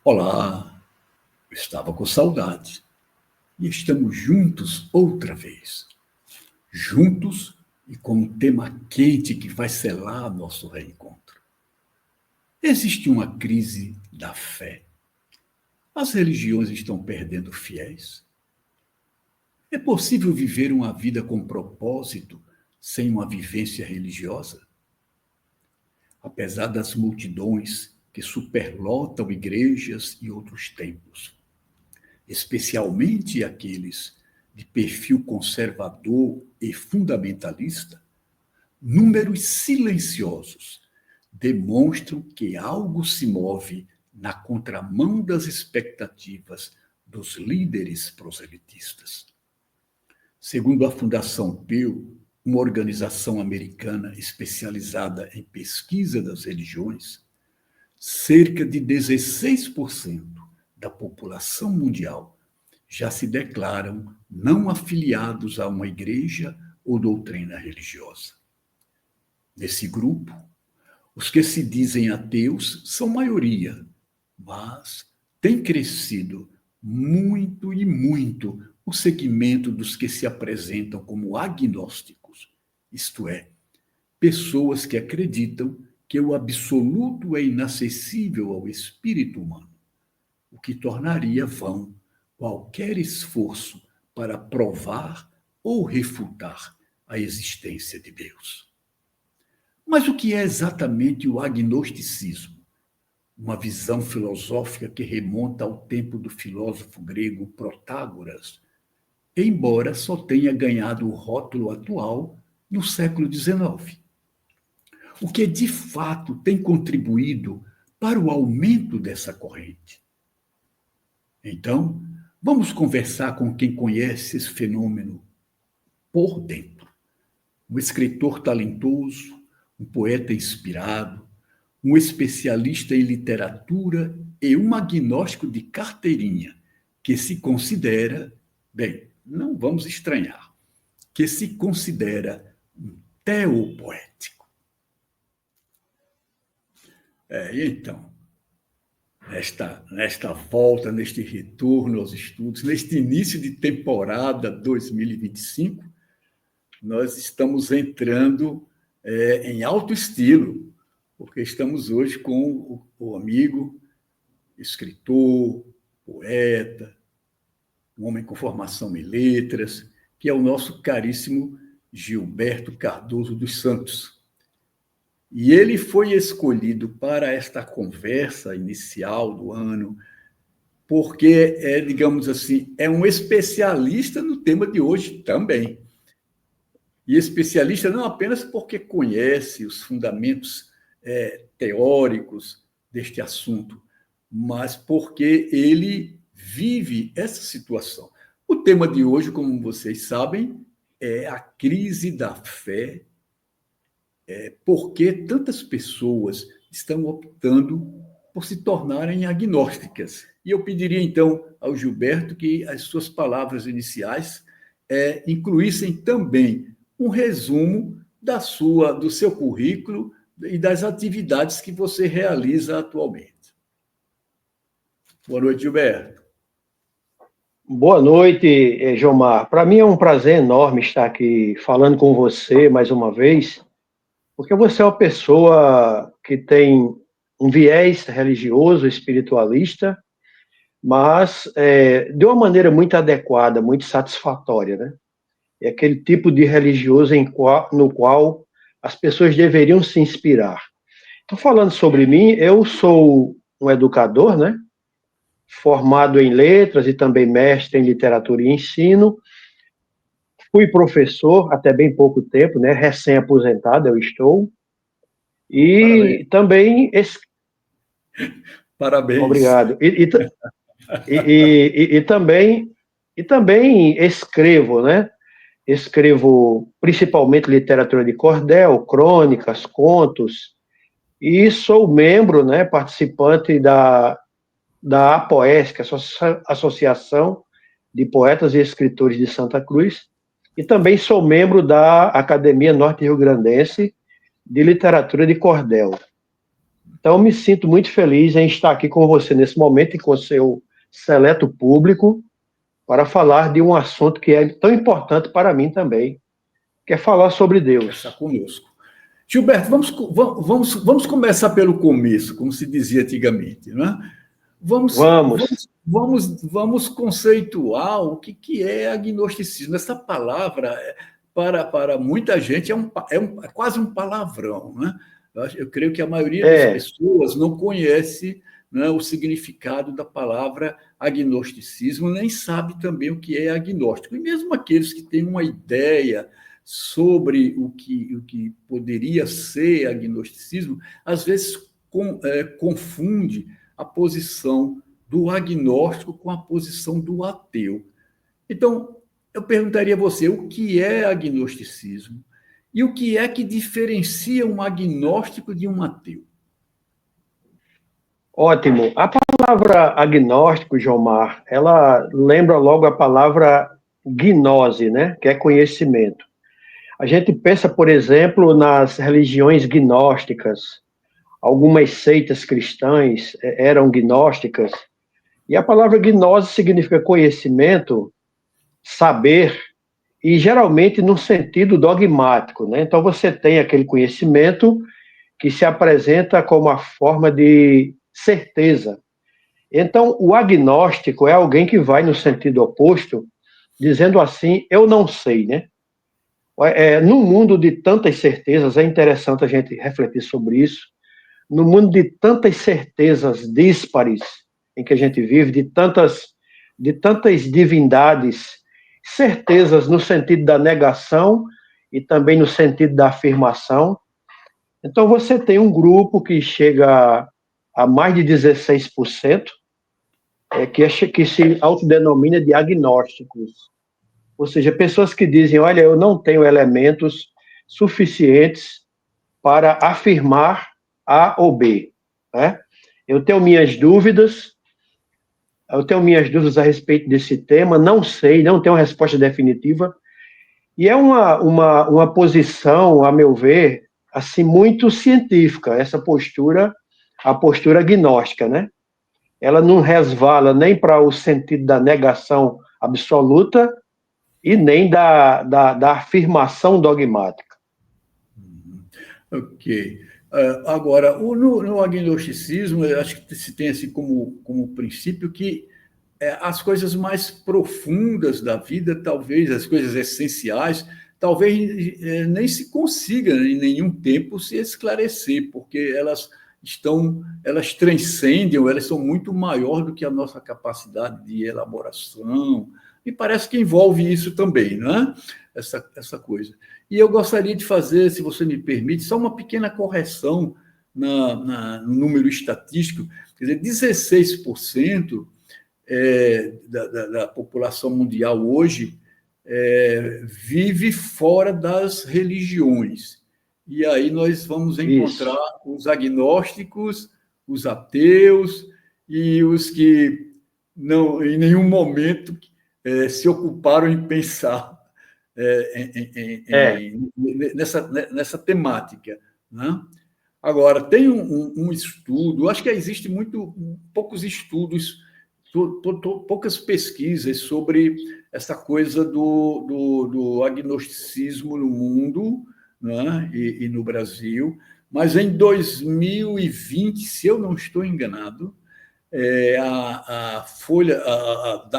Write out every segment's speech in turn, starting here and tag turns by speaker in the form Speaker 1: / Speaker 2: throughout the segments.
Speaker 1: Olá, eu estava com saudade e estamos juntos outra vez. Juntos e com um tema quente que vai selar nosso reencontro. Existe uma crise da fé. As religiões estão perdendo fiéis. É possível viver uma vida com propósito sem uma vivência religiosa? Apesar das multidões que superlotam igrejas e outros templos, especialmente aqueles de perfil conservador e fundamentalista, números silenciosos demonstram que algo se move na contramão das expectativas dos líderes proselitistas. Segundo a Fundação Pew, uma organização americana especializada em pesquisa das religiões, cerca de 16% da população mundial já se declaram não afiliados a uma igreja ou doutrina religiosa. Nesse grupo, os que se dizem ateus são maioria, mas tem crescido muito e muito o segmento dos que se apresentam como agnósticos, isto é, pessoas que acreditam que o absoluto é inacessível ao espírito humano, o que tornaria vão qualquer esforço para provar ou refutar a existência de Deus. Mas o que é exatamente o agnosticismo? Uma visão filosófica que remonta ao tempo do filósofo grego Protágoras, embora só tenha ganhado o rótulo atual no século XIX. O que de fato tem contribuído para o aumento dessa corrente? Então, vamos conversar com quem conhece esse fenômeno por dentro. Um escritor talentoso, um poeta inspirado, um especialista em literatura e um agnóstico de carteirinha que se considera, bem, não vamos estranhar, que se considera um teopoético. E então, nesta volta, neste retorno aos estudos, neste início de temporada 2025, nós estamos entrando em alto estilo, porque estamos hoje com o amigo, escritor, poeta, um homem com formação em letras, que é o nosso caríssimo Gilberto Cardoso dos Santos. E ele foi escolhido para esta conversa inicial do ano, porque digamos assim, é um especialista no tema de hoje também. E especialista não apenas porque conhece os fundamentos teóricos deste assunto, mas porque ele vive essa situação. O tema de hoje, como vocês sabem, é a crise da fé, porque tantas pessoas estão optando por se tornarem agnósticas. E eu pediria, então, ao Gilberto que as suas palavras iniciais incluíssem também um resumo do seu currículo e das atividades que você realiza atualmente. Boa noite, Gilberto.
Speaker 2: Boa noite, Jomar. Para mim é um prazer enorme estar aqui falando com você mais uma vez, porque você é uma pessoa que tem um viés religioso, espiritualista, mas de uma maneira muito adequada, muito satisfatória, né? É aquele tipo de religioso no qual as pessoas deveriam se inspirar. Então, falando sobre mim, eu sou um educador, né? Formado em letras e também mestre em literatura e ensino. Fui professor até bem pouco tempo, né? Recém-aposentado eu estou. E
Speaker 1: Parabéns.
Speaker 2: também...
Speaker 1: Parabéns.
Speaker 2: Obrigado. E também escrevo, né? Escrevo principalmente literatura de cordel, crônicas, contos, e sou membro, né, participante da APOESC, Associação de Poetas e Escritores de Santa Cruz, e também sou membro da Academia Norte-Rio-Grandense de Literatura de Cordel. Então, me sinto muito feliz em estar aqui com você nesse momento e com o seu seleto público para falar de um assunto que é tão importante para mim também, que é falar sobre Deus.
Speaker 1: Está conosco. Gilberto, vamos começar pelo começo, como se dizia antigamente, né? Vamos conceituar o que é agnosticismo. Essa palavra, para muita gente, é quase um palavrão, né? Eu creio que a maioria das pessoas não conhece, né, o significado da palavra agnosticismo, nem sabe também o que é agnóstico. E mesmo aqueles que têm uma ideia sobre o que poderia ser agnosticismo, às vezes confunde a posição do agnóstico com a posição do ateu. Então, eu perguntaria a você, o que é agnosticismo? E o que é que diferencia um agnóstico de um ateu?
Speaker 2: Ótimo. A palavra agnóstico, Jomar, ela lembra logo a palavra gnose, né? Que é conhecimento. A gente pensa, por exemplo, nas religiões gnósticas. Algumas seitas cristãs eram gnósticas. E a palavra gnose significa conhecimento, saber, e geralmente no sentido dogmático, né? Então você tem aquele conhecimento que se apresenta como a forma de certeza. Então o agnóstico é alguém que vai no sentido oposto, dizendo assim, eu não sei, né? Num mundo de tantas certezas, é interessante a gente refletir sobre isso, no mundo de tantas certezas díspares em que a gente vive, de tantas divindades, certezas no sentido da negação e também no sentido da afirmação. Então, você tem um grupo que chega a mais de 16%, que se autodenomina de agnósticos. Ou seja, pessoas que dizem, olha, eu não tenho elementos suficientes para afirmar A ou B, né? Eu tenho minhas dúvidas a respeito desse tema, não sei, não tenho uma resposta definitiva, e é uma posição, a meu ver, assim, muito científica, essa postura, a postura agnóstica, né? Ela não resvala nem para o sentido da negação absoluta e nem da afirmação dogmática.
Speaker 1: Ok. Agora, no agnosticismo, eu acho que se tem assim como princípio que as coisas mais profundas da vida, talvez, as coisas essenciais, talvez nem se consiga em nenhum tempo se esclarecer, porque elas transcendem, elas são muito maior do que a nossa capacidade de elaboração, e parece que envolve isso também, não é? Essa coisa. E eu gostaria de fazer, se você me permite, só uma pequena correção no número estatístico, quer dizer, 16% da população mundial hoje vive fora das religiões. E aí nós vamos encontrar os agnósticos, os ateus e os que não, em nenhum momento se ocuparam em pensar nessa temática, né? Agora, tem um estudo, acho que existe poucos estudos, poucas pesquisas sobre essa coisa do agnosticismo no mundo, né, e no Brasil, mas em 2020, se eu não estou enganado, a Folha, a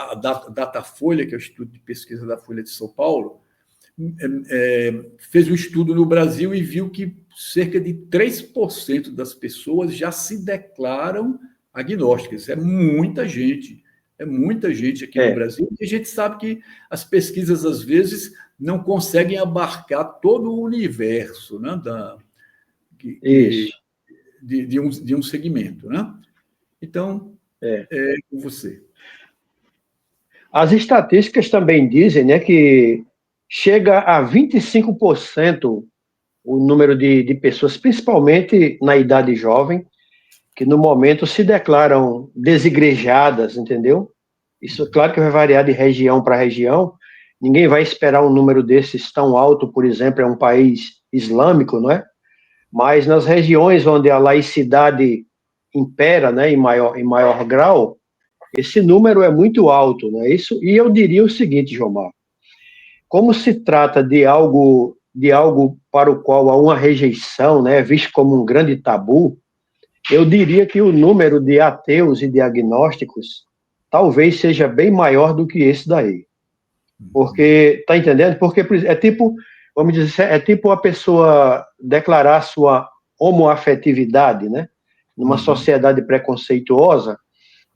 Speaker 1: Datafolha, que é o Instituto de Pesquisa da Folha de São Paulo, fez um estudo no Brasil e viu que cerca de 3% das pessoas já se declaram agnósticas. É muita gente aqui no Brasil, e a gente sabe que as pesquisas, às vezes, não conseguem abarcar todo o universo, né, de um segmento, né? Então, é com você.
Speaker 2: As estatísticas também dizem, né, que chega a 25% o número de pessoas, principalmente na idade jovem, que no momento se declaram desigrejadas, entendeu? Isso, claro que vai variar de região para região. Ninguém vai esperar um número desses tão alto, por exemplo, é um país islâmico, não é? mas nas regiões onde a laicidade impera, né, em maior grau, esse número é muito alto, né? Isso, e eu diria o seguinte, Jomar, como se trata de algo para o qual há uma rejeição, né, visto como um grande tabu, eu diria que o número de ateus e de agnósticos talvez seja bem maior do que esse daí. Porque, tá entendendo? Porque é tipo, vamos dizer, é tipo a pessoa declarar sua homoafetividade, né? Numa sociedade preconceituosa.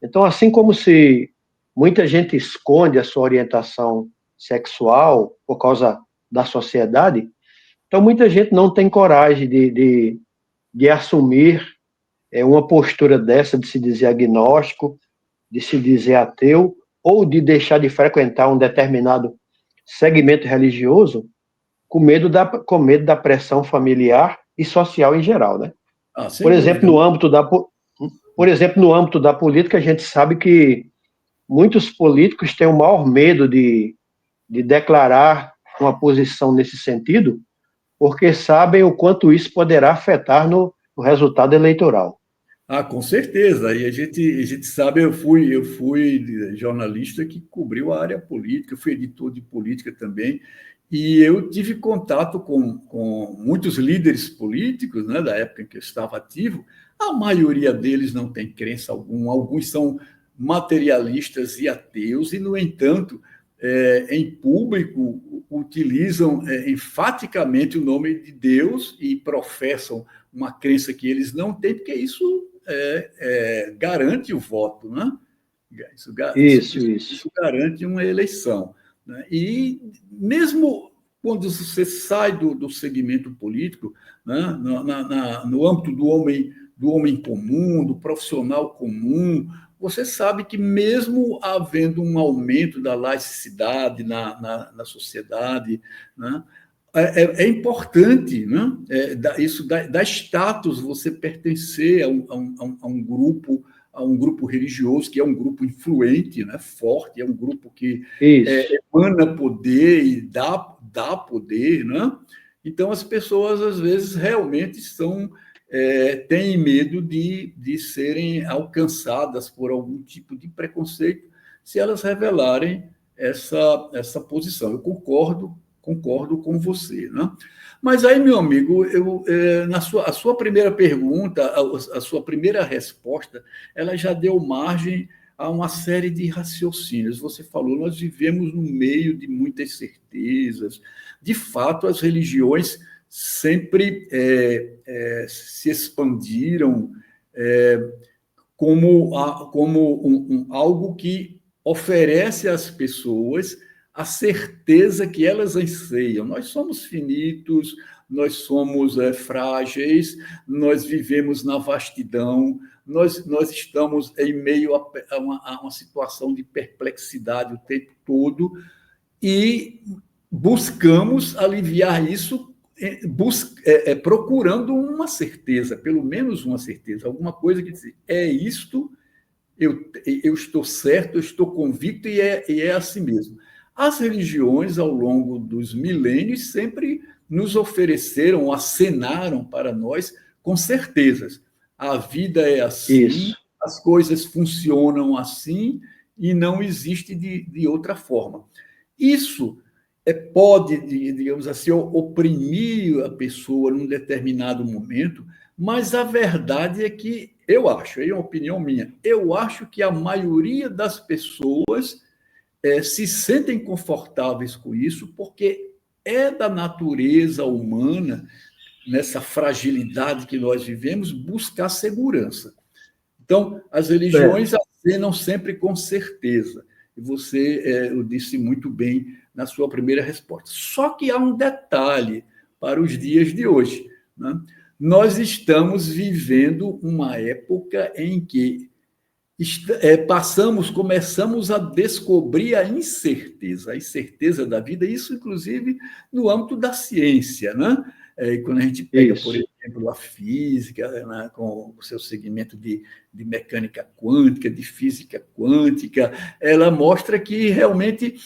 Speaker 2: Então, assim como se muita gente esconde a sua orientação sexual por causa da sociedade, então muita gente não tem coragem de assumir uma postura dessa, de se dizer agnóstico, de se dizer ateu, ou de deixar de frequentar um determinado segmento religioso, com medo da pressão familiar e social em geral, né?
Speaker 1: Sem dúvida.
Speaker 2: Por exemplo, no âmbito da política, a gente sabe que muitos políticos têm o maior medo de declarar uma posição nesse sentido, porque sabem o quanto isso poderá afetar no resultado eleitoral.
Speaker 1: Com certeza. E a gente sabe, eu fui jornalista que cobriu a área política, fui editor de política também, e eu tive contato com muitos líderes políticos, né, da época em que eu estava ativo. A maioria deles não tem crença alguma, alguns são materialistas e ateus, e, no entanto, em público, utilizam enfaticamente o nome de Deus e professam uma crença que eles não têm, porque isso garante o voto, né? Isso garante uma eleição, né? E mesmo quando você sai do segmento político, né, no âmbito do homem comum, do profissional comum, você sabe que mesmo havendo um aumento da laicidade na sociedade, né, é importante, né? Isso dá status você pertencer a um grupo religioso, que é um grupo influente, né? Forte, é um grupo que emana poder e dá poder, né? Então, as pessoas, às vezes, realmente têm medo de serem alcançadas por algum tipo de preconceito se elas revelarem essa posição. Eu concordo com você, né? Mas aí, meu amigo, a sua primeira pergunta, a sua primeira resposta, ela já deu margem a uma série de raciocínios. Você falou, nós vivemos no meio de muitas certezas. De fato, as religiões sempre se expandiram como algo que oferece às pessoas a certeza que elas anseiam. Nós somos finitos, nós somos frágeis, nós vivemos na vastidão, nós estamos em meio a uma situação de perplexidade o tempo todo e buscamos aliviar isso procurando uma certeza, pelo menos uma certeza, alguma coisa que diz, isto, eu estou certo, eu estou convicto e é assim mesmo. As religiões, ao longo dos milênios, sempre nos ofereceram, acenaram para nós com certezas. A vida é assim, as coisas funcionam assim e não existe de outra forma. Isso pode, digamos assim, oprimir a pessoa num determinado momento, mas a verdade é que eu acho, é uma opinião minha, eu acho que a maioria das pessoas se sentem confortáveis com isso, porque é da natureza humana, nessa fragilidade que nós vivemos, buscar segurança. Então, as religiões acenam sempre com certeza. E você o disse muito bem na sua primeira resposta. Só que há um detalhe para os dias de hoje, né? Nós estamos vivendo uma época em que começamos a descobrir a incerteza da vida, isso, inclusive, no âmbito da ciência, né? Quando a gente pega, por exemplo, a física, né, com o seu segmento de mecânica quântica, de física quântica, ela mostra que realmente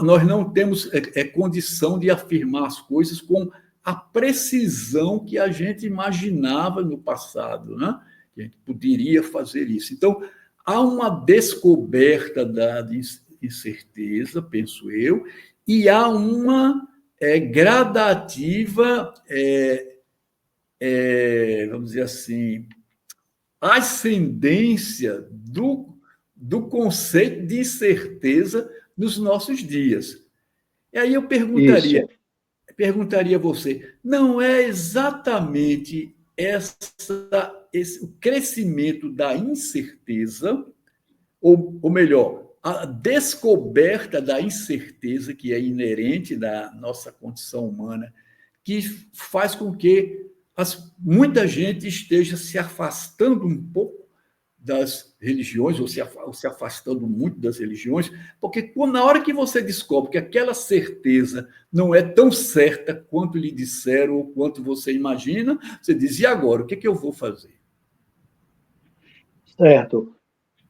Speaker 1: nós não temos condição de afirmar as coisas com a precisão que a gente imaginava no passado, né? Que a gente poderia fazer isso. Então, há uma descoberta da incerteza, penso eu, e há uma gradativa, vamos dizer assim, ascendência do conceito de incerteza nos nossos dias. E aí eu
Speaker 2: Isso.
Speaker 1: perguntaria a você, não é exatamente o crescimento da incerteza, ou melhor, a descoberta da incerteza que é inerente da nossa condição humana, que faz com que muita gente esteja se afastando um pouco das religiões, ou se afastando muito das religiões, porque na hora que você descobre que aquela certeza não é tão certa quanto lhe disseram ou quanto você imagina, você diz, e agora? O que eu vou fazer?
Speaker 2: Certo.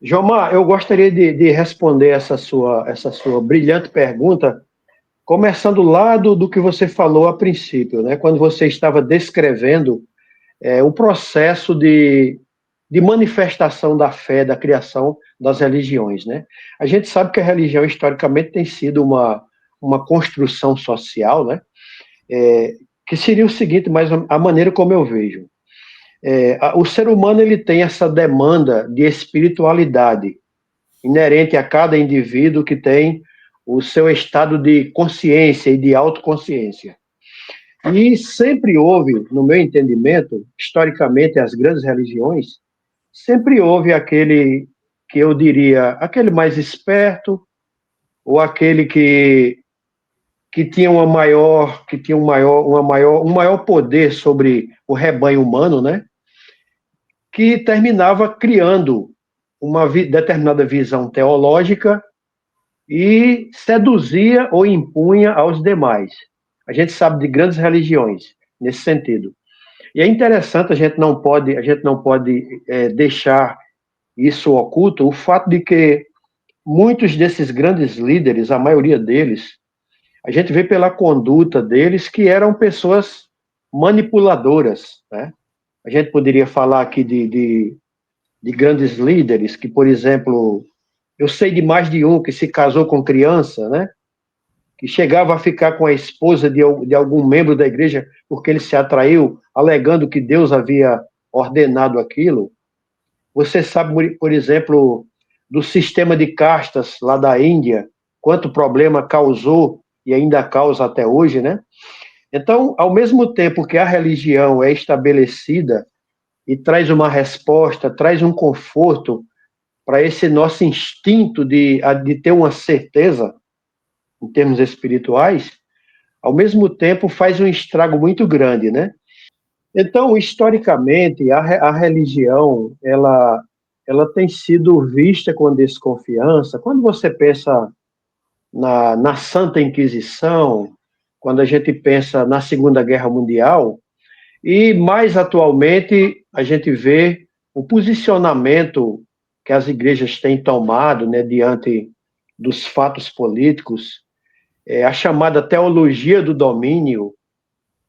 Speaker 2: Jomar, eu gostaria de responder essa sua brilhante pergunta, começando lá do que você falou a princípio, né? Quando você estava descrevendo o processo de manifestação da fé, da criação das religiões, né? A gente sabe que a religião, historicamente, tem sido uma construção social, né? Que seria o seguinte, mas a maneira como eu vejo. O ser humano ele tem essa demanda de espiritualidade inerente a cada indivíduo que tem o seu estado de consciência e de autoconsciência. E sempre houve, no meu entendimento, historicamente, as grandes religiões, sempre houve aquele que eu diria, aquele mais esperto, ou aquele que tinha um maior poder sobre o rebanho humano, né? Que terminava criando uma determinada visão teológica e seduzia ou impunha aos demais. A gente sabe de grandes religiões nesse sentido. E é interessante, a gente não pode deixar isso oculto, o fato de que muitos desses grandes líderes, a maioria deles, a gente vê pela conduta deles que eram pessoas manipuladoras, né? A gente poderia falar aqui de grandes líderes que, por exemplo, eu sei de mais de um que se casou com criança, né? Que chegava a ficar com a esposa de algum membro da igreja porque ele se atraiu, alegando que Deus havia ordenado aquilo. Você sabe, por exemplo, do sistema de castas lá da Índia, quanto problema causou e ainda causa até hoje, né? Então, ao mesmo tempo que a religião é estabelecida e traz uma resposta, traz um conforto para esse nosso instinto de ter uma certeza em termos espirituais, ao mesmo tempo faz um estrago muito grande, né? Então, historicamente, a religião, ela tem sido vista com desconfiança. Quando você pensa na Santa Inquisição, quando a gente pensa na Segunda Guerra Mundial, e mais atualmente a gente vê o posicionamento que as igrejas têm tomado, né, diante dos fatos políticos, a chamada teologia do domínio.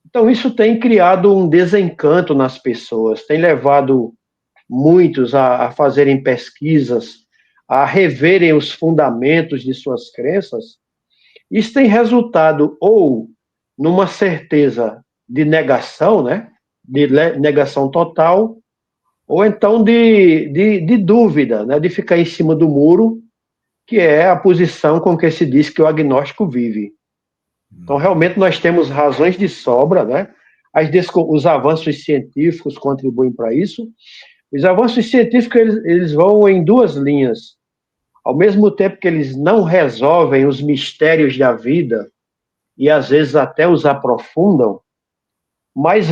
Speaker 2: Então, isso tem criado um desencanto nas pessoas, tem levado muitos a fazerem pesquisas, a reverem os fundamentos de suas crenças. Isso tem resultado ou numa certeza de negação, né? De negação total, ou então de dúvida, né? De ficar em cima do muro, que é a posição com que se diz que o agnóstico vive. Então, realmente, nós temos razões de sobra, né? Os avanços científicos contribuem para isso. Os avanços científicos, eles vão em duas linhas. Ao mesmo tempo que eles não resolvem os mistérios da vida, e às vezes até os aprofundam, mas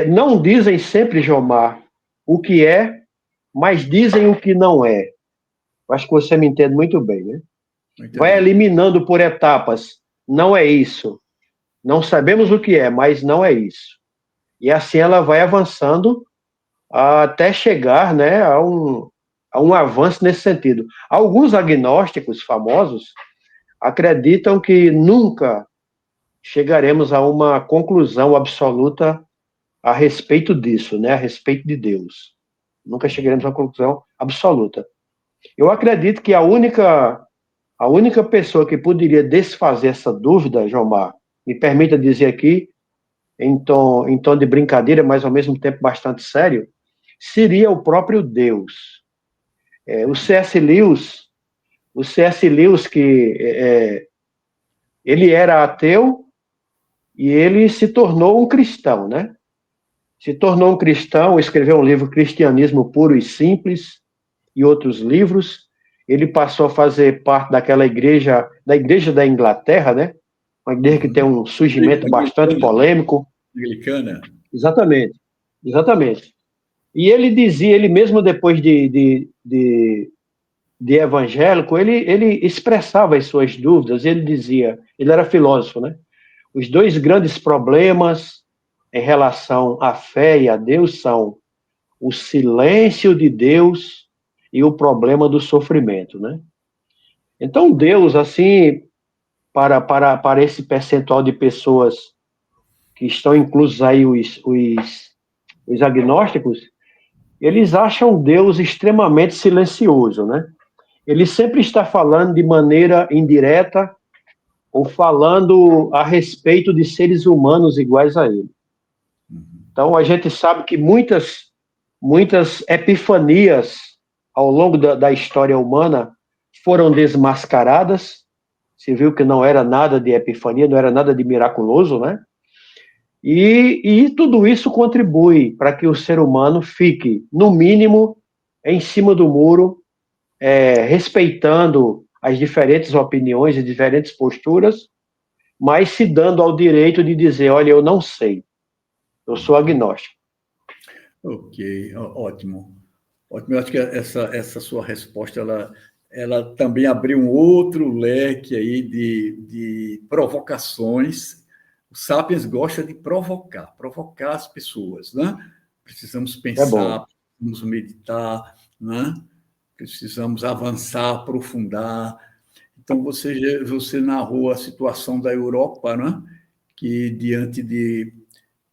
Speaker 2: não dizem sempre, Jomar, o que é, mas dizem o que não é. Acho que você me entende muito bem, né? Vai eliminando por etapas. Não é isso. Não sabemos o que é, mas não é isso. E assim ela vai avançando até chegar, né, a um avanço nesse sentido. Alguns agnósticos famosos acreditam que nunca chegaremos a uma conclusão absoluta a respeito disso, né? A respeito de Deus. Nunca chegaremos a uma conclusão absoluta. Eu acredito que a única pessoa que poderia desfazer essa dúvida, Jomar, me permita dizer aqui, em tom de brincadeira, mas ao mesmo tempo bastante sério, seria o próprio Deus. O C.S. Lewis ele era ateu e ele se tornou um cristão, né? Se tornou um cristão, escreveu um livro, Cristianismo Puro e Simples, e outros livros. Ele passou a fazer parte daquela igreja, da Inglaterra, né? Uma igreja que tem um surgimento bastante polêmico.
Speaker 1: Anglicana.
Speaker 2: Exatamente, exatamente. E ele dizia, ele mesmo depois de evangélico, ele expressava as suas dúvidas, ele dizia, ele era filósofo, né? Os dois grandes problemas em relação à fé e a Deus são o silêncio de Deus e o problema do sofrimento, né? Então, Deus, assim, para esse percentual de pessoas que estão inclusos aí, os agnósticos, eles acham Deus extremamente silencioso, né? Ele sempre está falando de maneira indireta ou falando a respeito de seres humanos iguais a ele. Então, a gente sabe que muitas epifanias ao longo da história humana foram desmascaradas. Você viu que não era nada de epifania, não era nada de miraculoso, né? E tudo isso contribui para que o ser humano fique, no mínimo, em cima do muro, respeitando as diferentes opiniões e diferentes posturas, mas se dando ao direito de dizer, olha, eu não sei, eu sou agnóstico.
Speaker 1: Ok, ótimo. Ótimo. Eu acho que essa sua resposta, ela também abriu um outro leque aí de provocações. O Sapiens gosta de provocar as pessoas, né? Precisamos pensar, precisamos meditar, né? Precisamos avançar, aprofundar. Então, você narrou a situação da Europa, né? Que diante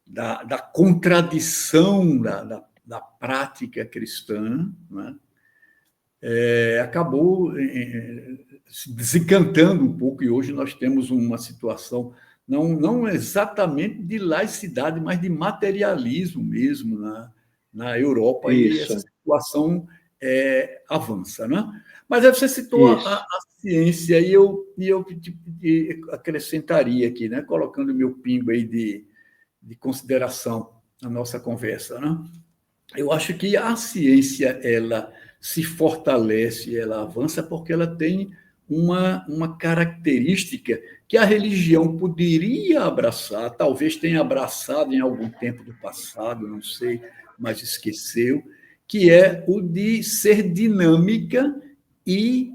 Speaker 1: da contradição da prática cristã, né? Acabou se desencantando um pouco, e hoje nós temos uma situação não exatamente de laicidade, mas de materialismo mesmo na Europa,
Speaker 2: Isso.
Speaker 1: e essa situação avança. Né? Mas aí você citou a ciência, e eu acrescentaria aqui, né? Colocando meu pingo aí de consideração na nossa conversa. Né? Eu acho que a ciência ela se fortalece, ela avança porque ela tem uma característica que a religião poderia abraçar, talvez tenha abraçado em algum tempo do passado, não sei, mas esqueceu, que é o de ser dinâmica e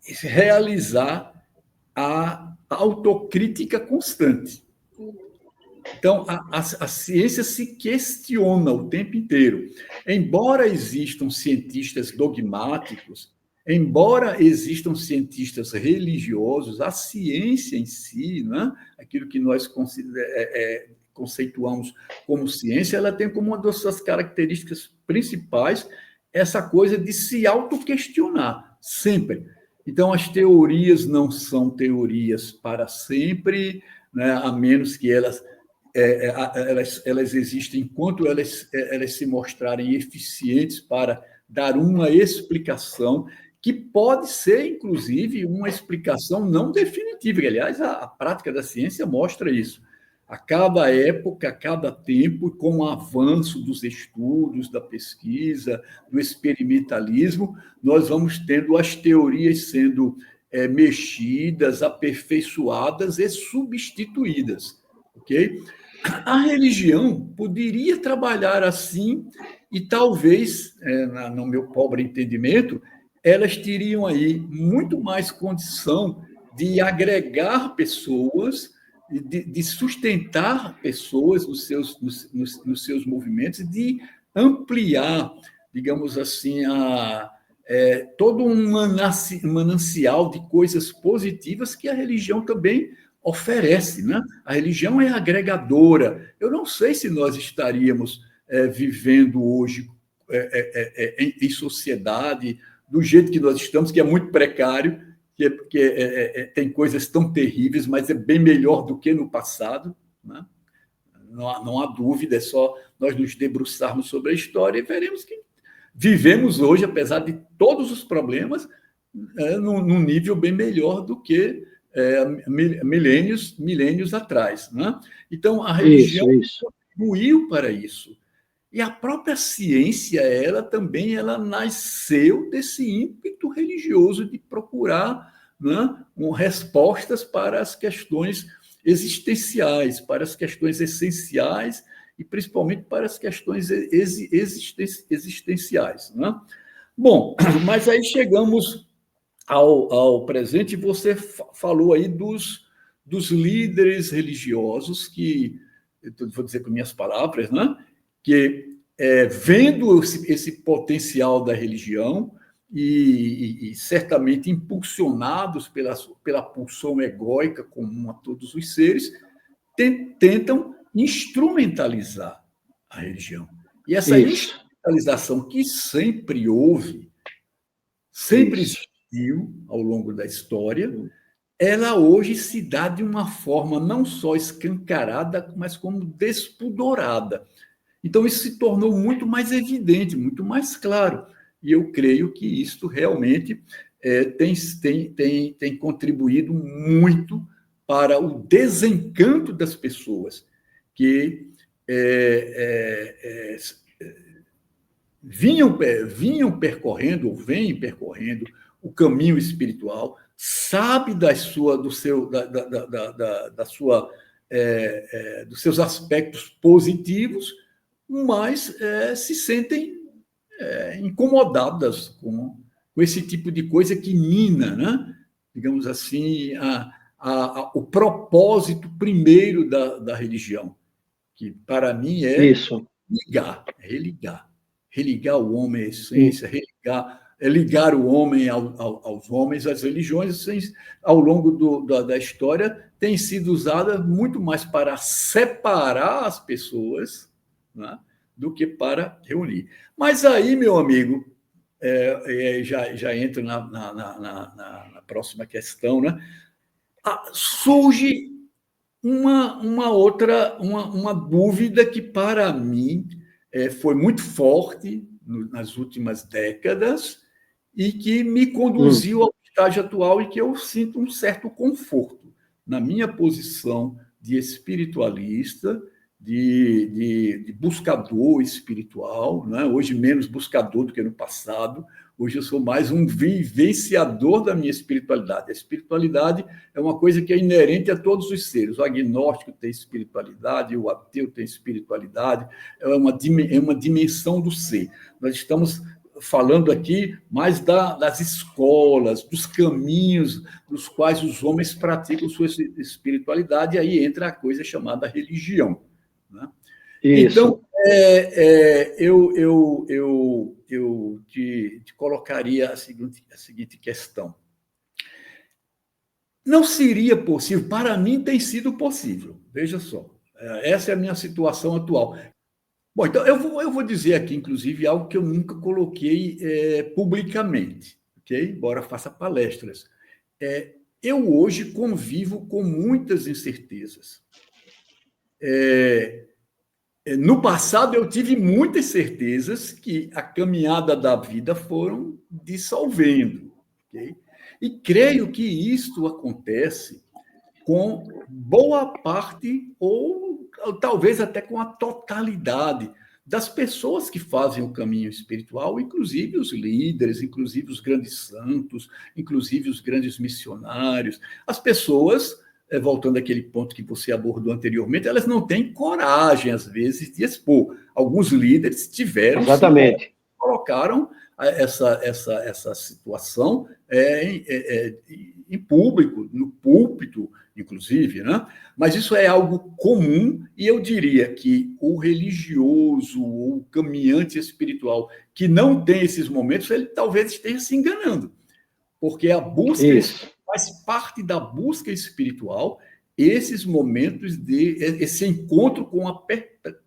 Speaker 1: realizar a autocrítica constante. Então, a ciência se questiona o tempo inteiro. Embora existam cientistas dogmáticos, embora existam cientistas religiosos, a ciência em si, né, aquilo que nós conceituamos como ciência, ela tem como uma das suas características principais essa coisa de se autoquestionar, sempre. Então, as teorias não são teorias para sempre, né, a menos que elas existem enquanto elas se mostrarem eficientes para dar uma explicação que pode ser, inclusive, uma explicação não definitiva. Aliás, a prática da ciência mostra isso. A cada época, a cada tempo, com o avanço dos estudos, da pesquisa, do experimentalismo, nós vamos tendo as teorias sendo mexidas, aperfeiçoadas e substituídas. Ok? A religião poderia trabalhar assim e talvez, no meu pobre entendimento, elas teriam aí muito mais condição de agregar pessoas, de sustentar pessoas nos seus movimentos, de ampliar, digamos assim, todo um manancial de coisas positivas que a religião também oferece, né? A religião é agregadora. Eu não sei se nós estaríamos vivendo hoje em sociedade do jeito que nós estamos, que é muito precário, tem coisas tão terríveis, mas é bem melhor do que no passado, né? Não há dúvida, é só nós nos debruçarmos sobre a história e veremos que vivemos hoje, apesar de todos os problemas, num nível bem melhor do que milênios atrás, né? Então, a religião contribuiu para isso. E a própria ciência, ela nasceu desse ímpeto religioso de procurar, né, respostas para as questões existenciais, para as questões essenciais e principalmente para as questões existenciais, né? Bom, mas aí chegamos ao presente, e você falou aí dos líderes religiosos que, vou dizer com minhas palavras, né, que vendo esse potencial da religião e certamente impulsionados pela pulsão egóica comum a todos os seres, tentam instrumentalizar a religião. E essa instrumentalização que sempre houve, sempre existiu ao longo da história, ela hoje se dá de uma forma não só escancarada, mas como despudorada. Então, isso se tornou muito mais evidente, muito mais claro. E eu creio que isto realmente tem contribuído muito para o desencanto das pessoas que vinham percorrendo, ou vêm percorrendo, o caminho espiritual, sabe dos seus aspectos positivos, mas se sentem incomodadas com esse tipo de coisa que mina, né? Digamos assim, o propósito primeiro da religião, que para mim é religar o homem à essência, ligar o homem aos homens. As religiões, ao longo da história, têm sido usadas muito mais para separar as pessoas, né, do que para reunir. Mas aí, meu amigo, já entro na próxima questão, né? Surge uma outra dúvida que, para mim, foi muito forte nas últimas décadas e que me conduziu ao estágio atual e que eu sinto um certo conforto na minha posição de espiritualista, de buscador espiritual, né? Hoje menos buscador do que no passado. Hoje eu sou mais um vivenciador da minha espiritualidade. A espiritualidade é uma coisa que é inerente a todos os seres. O agnóstico tem espiritualidade, o ateu tem espiritualidade, é uma dimensão do ser. Nós estamos falando aqui mais das escolas, dos caminhos nos quais os homens praticam sua espiritualidade, e aí entra a coisa chamada religião, né? Então, eu te colocaria a seguinte questão. Não seria possível, para mim tem sido possível, veja só, essa é a minha situação atual. Bom, então eu vou dizer aqui, inclusive, algo que eu nunca coloquei publicamente, ok? Embora faça palestras. Eu hoje convivo com muitas incertezas. No passado, eu tive muitas certezas que a caminhada da vida foram dissolvendo, ok? E creio que isto acontece com boa parte, ou talvez até com a totalidade das pessoas que fazem o caminho espiritual, inclusive os líderes, inclusive os grandes santos, inclusive os grandes missionários. As pessoas, voltando àquele ponto que você abordou anteriormente, elas não têm coragem, às vezes, de expor. Alguns líderes tiveram...
Speaker 2: Exatamente.
Speaker 1: Colocaram essa situação em público, no púlpito, inclusive, né? Mas isso é algo comum, e eu diria que o religioso ou o caminhante espiritual que não tem esses momentos, ele talvez esteja se enganando, porque a busca faz parte da busca espiritual, esses momentos esse encontro com a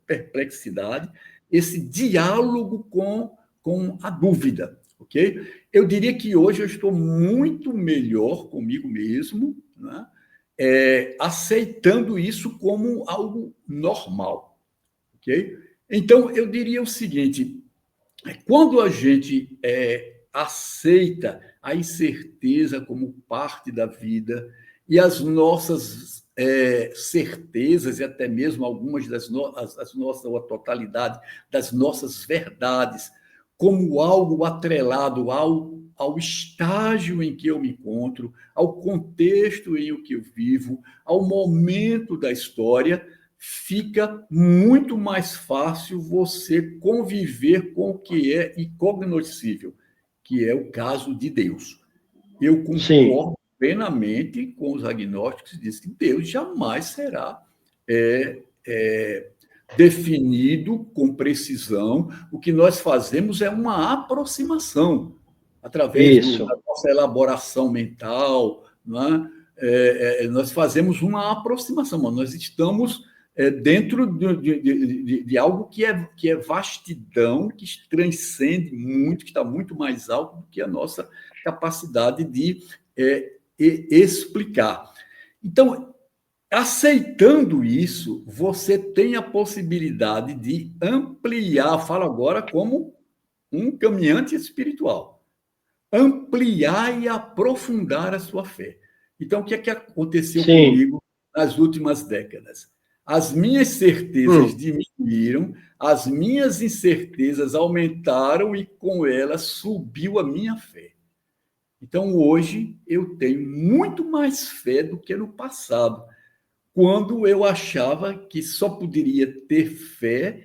Speaker 1: perplexidade, esse diálogo com a dúvida, ok? Eu diria que hoje eu estou muito melhor comigo mesmo, né? Aceitando isso como algo normal, ok? Então, eu diria o seguinte, quando a gente aceita a incerteza como parte da vida e as nossas certezas e até mesmo algumas as nossas, ou a totalidade das nossas verdades, como algo atrelado ao estágio em que eu me encontro, ao contexto em que eu vivo, ao momento da história, fica muito mais fácil você conviver com o que é incognoscível, que é o caso de Deus. Eu
Speaker 2: Sim,
Speaker 1: concordo plenamente com os agnósticos que dizem que Deus jamais será é, é, definido com precisão. O que nós fazemos é uma aproximação através da
Speaker 2: isso.
Speaker 1: nossa elaboração mental, não é? Nós fazemos uma aproximação, mas nós estamos dentro de algo que é vastidão, que transcende muito, que está muito mais alto do que a nossa capacidade de explicar. Então, aceitando isso, você tem a possibilidade de ampliar, falo agora como um caminhante espiritual, ampliar e aprofundar a sua fé. Então, o que é que aconteceu
Speaker 2: Sim.
Speaker 1: comigo nas últimas décadas? As minhas certezas diminuíram, as minhas incertezas aumentaram e com elas subiu a minha fé. Então, hoje, eu tenho muito mais fé do que no passado, quando eu achava que só poderia ter fé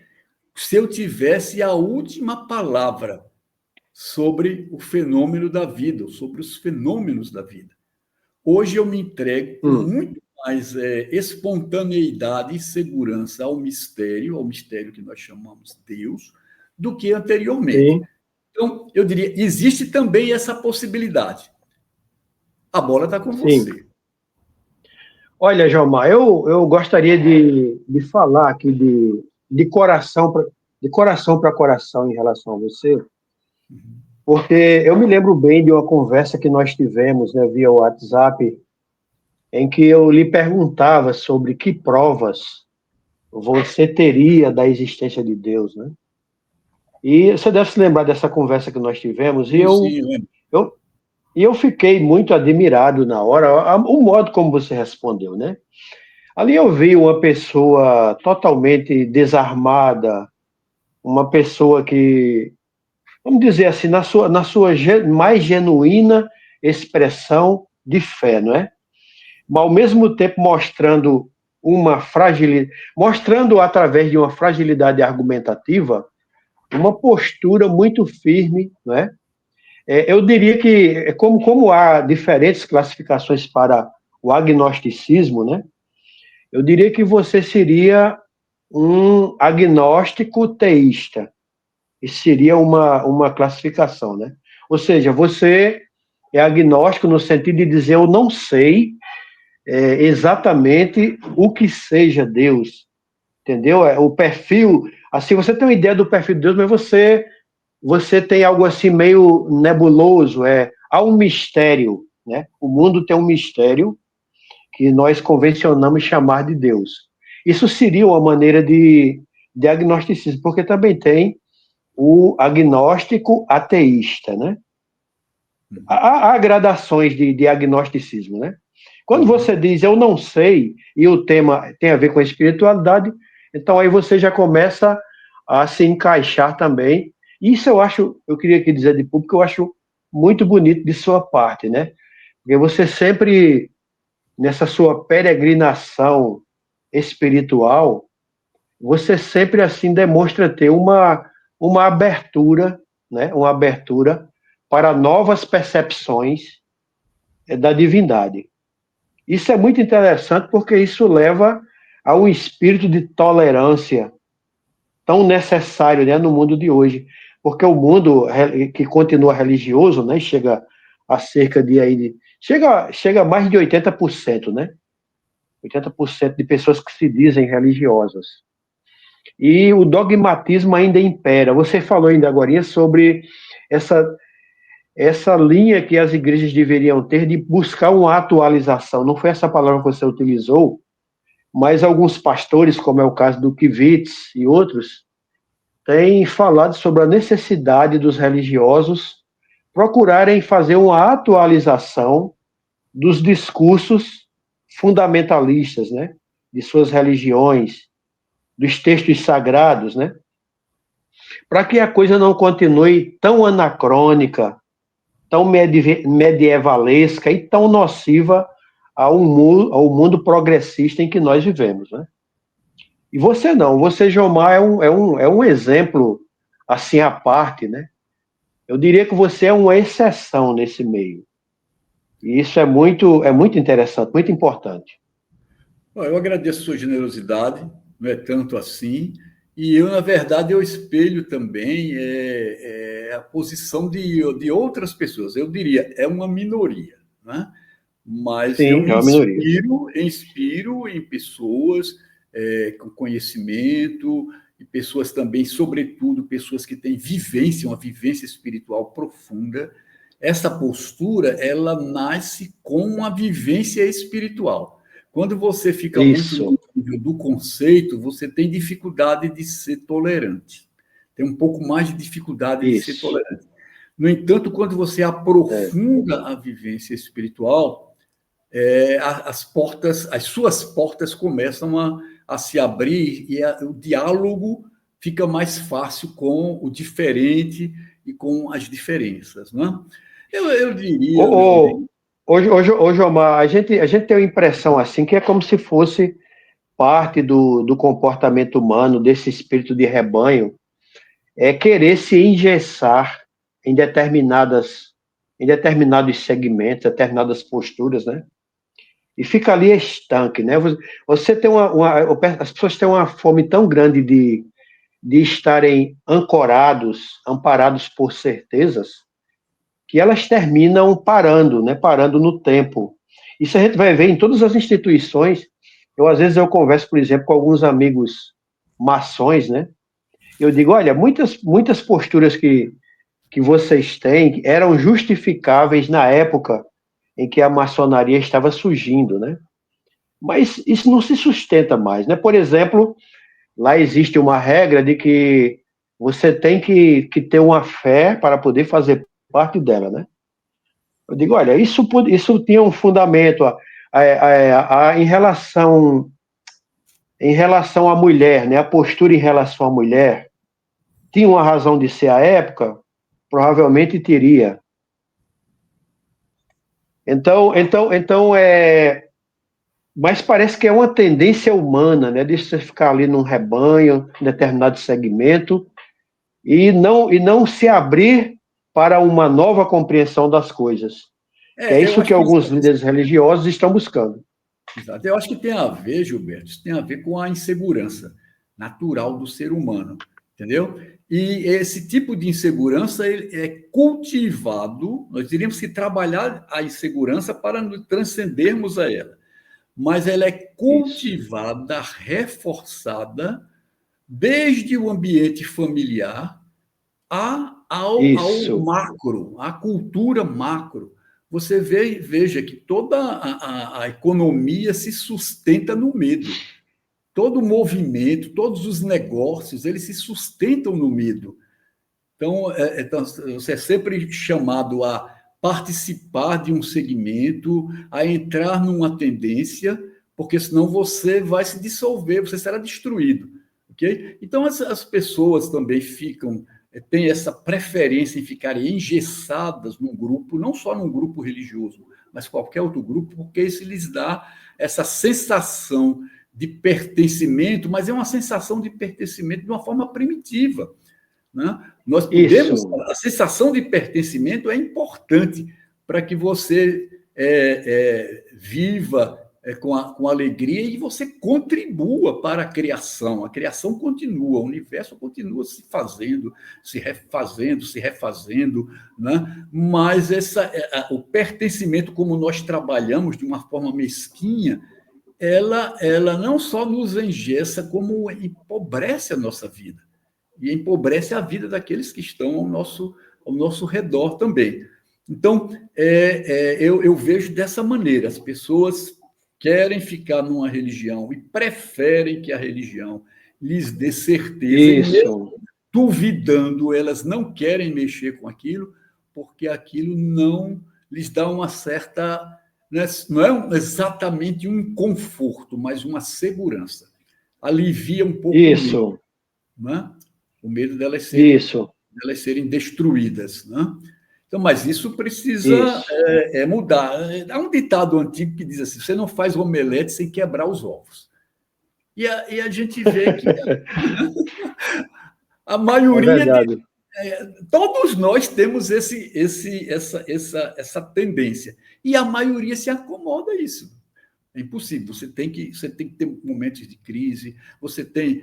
Speaker 1: se eu tivesse a última palavra sobre o fenômeno da vida, sobre os fenômenos da vida. Hoje eu me entrego com muito mais espontaneidade e segurança ao mistério que nós chamamos Deus, do que anteriormente.
Speaker 2: Sim.
Speaker 1: Então, eu diria, existe também essa possibilidade. A bola está com
Speaker 2: Sim.
Speaker 1: você.
Speaker 2: Olha, Jomar, eu gostaria de falar aqui de coração para coração em relação a você, porque eu me lembro bem de uma conversa que nós tivemos, né, via WhatsApp, em que eu lhe perguntava sobre que provas você teria da existência de Deus, né? E você deve se lembrar dessa conversa que nós tivemos,
Speaker 1: Sim,
Speaker 2: eu, e eu fiquei muito admirado na hora, o modo como você respondeu, né? Ali eu vi uma pessoa totalmente desarmada, uma pessoa que, vamos dizer assim, na sua mais genuína expressão de fé, não é? Mas ao mesmo tempo mostrando uma fragilidade, mostrando através de uma fragilidade argumentativa, uma postura muito firme, não é? Eu diria que, como há diferentes classificações para o agnosticismo, né? Eu diria que você seria um agnóstico teísta. Isso seria uma classificação, né? Ou seja, você é agnóstico no sentido de dizer eu não sei exatamente o que seja Deus, entendeu? O perfil, assim, você tem uma ideia do perfil de Deus, mas você tem algo assim meio nebuloso, há um mistério, né? O mundo tem um mistério que nós convencionamos chamar de Deus. Isso seria uma maneira de agnosticismo, porque também tem o agnóstico ateísta, né? Há gradações de agnosticismo, né? Quando você diz eu não sei, e o tema tem a ver com a espiritualidade, então aí você já começa a se encaixar também. Isso eu queria aqui dizer de público, eu acho muito bonito de sua parte, né? Porque você sempre, nessa sua peregrinação espiritual, você sempre assim demonstra ter uma abertura, né? Uma abertura para novas percepções da divindade. Isso é muito interessante porque isso leva a um espírito de tolerância tão necessário, né, no mundo de hoje, porque o mundo que continua religioso, né, chega a cerca de chega a mais de 80%, né? 80% de pessoas que se dizem religiosas. E o dogmatismo ainda impera. Você falou ainda agora sobre essa linha que as igrejas deveriam ter de buscar uma atualização. Não foi essa palavra que você utilizou, mas alguns pastores, como é o caso do Kivitz e outros, têm falado sobre a necessidade dos religiosos procurarem fazer uma atualização dos discursos fundamentalistas, né, de suas religiões, dos textos sagrados, né, para que a coisa não continue tão anacrônica, tão medievalesca e tão nociva ao mundo progressista em que nós vivemos, né? E você não, você, Jomar, é um exemplo assim à parte, né? Eu diria que você é uma exceção nesse meio. E isso é muito interessante, muito importante.
Speaker 1: Eu agradeço a sua generosidade, não é tanto assim, e eu, na verdade, eu espelho também a posição de outras pessoas. Eu diria, é uma minoria, né? Mas eu
Speaker 2: Sim, é
Speaker 1: me
Speaker 2: uma minoria.
Speaker 1: inspiro em pessoas com conhecimento, e pessoas também, sobretudo, pessoas que têm vivência, uma vivência espiritual profunda. Essa postura, ela nasce com uma vivência espiritual. Quando você fica muito
Speaker 2: Isso,
Speaker 1: no nível do conceito, você tem dificuldade de ser tolerante. Tem um pouco mais de dificuldade de ser
Speaker 2: isso.
Speaker 1: tolerante. No entanto, quando você
Speaker 2: É,
Speaker 1: aprofunda a vivência espiritual, as suas portas começam a se abrir e o diálogo fica mais fácil com o diferente e com as diferenças, não é? Eu diria, meu amigo.
Speaker 2: Hoje, Omar, a gente tem a impressão assim que é como se fosse parte do comportamento humano, desse espírito de rebanho, é querer se engessar em determinados segmentos, determinadas posturas, né? E fica ali estanque, né? Você tem as pessoas têm uma fome tão grande de estarem amparados por certezas, que elas terminam parando, né? Parando no tempo. Isso a gente vai ver em todas as instituições. Às vezes, eu converso, por exemplo, com alguns amigos maçons, né? Eu digo, olha, muitas posturas que vocês têm eram justificáveis na época em que a maçonaria estava surgindo, né? Mas isso não se sustenta mais, né? Por exemplo, lá existe uma regra de que você tem que ter uma fé para poder fazer parte dela, né? Eu digo, olha, isso tinha um fundamento em relação à mulher, né? A postura em relação à mulher tinha uma razão de ser à época, provavelmente teria. Então, mas parece que é uma tendência humana, né? De você ficar ali num rebanho, em determinado segmento, e não se abrir para uma nova compreensão das coisas. Que é
Speaker 1: Eu
Speaker 2: isso
Speaker 1: acho
Speaker 2: que
Speaker 1: que
Speaker 2: alguns líderes religiosos estão buscando.
Speaker 1: exato. Eu acho que tem a ver, Gilberto, isso tem a ver com a insegurança natural do ser humano, entendeu? E esse tipo de insegurança ele é cultivado, nós teríamos que trabalhar a insegurança para nos transcendermos a ela, mas ela é
Speaker 2: Isso.
Speaker 1: cultivada, reforçada, desde o ambiente familiar ao
Speaker 2: Isso.
Speaker 1: macro, à cultura macro. Você veja que toda a economia se sustenta no medo. Todo movimento, todos os negócios, eles se sustentam no medo. Então, você é sempre chamado a participar de um segmento, a entrar numa tendência, porque senão você vai se dissolver, você será destruído. Okay? Então, as pessoas também têm essa preferência em ficarem engessadas num grupo, não só num grupo religioso, mas qualquer outro grupo, porque isso lhes dá essa sensação de pertencimento, mas é uma sensação de pertencimento de uma forma primitiva. Né? Nós podemos,
Speaker 2: Isso.
Speaker 1: a sensação de pertencimento é importante para que você viva com alegria e você contribua para a criação. A criação continua, o universo continua se fazendo, se refazendo, se refazendo, né? Mas o pertencimento, como nós trabalhamos de uma forma mesquinha, ela não só nos engessa, como empobrece a nossa vida. E empobrece a vida daqueles que estão ao nosso redor também. Então, eu vejo dessa maneira: as pessoas querem ficar numa religião e preferem que a religião lhes dê certeza, e mesmo duvidando, elas não querem mexer com aquilo, porque aquilo não lhes dá uma certa... Não é exatamente um conforto, mas uma segurança. Alivia um pouco
Speaker 2: Isso.
Speaker 1: o medo, né? O medo delas serem destruídas, né? Então, mas isso precisa mudar. Há um ditado antigo que diz assim: você não faz omelete sem quebrar os ovos. E a gente vê que a maioria todos nós temos essa tendência. E a maioria se acomoda a isso. É impossível. Você tem que ter momentos de crise, você tem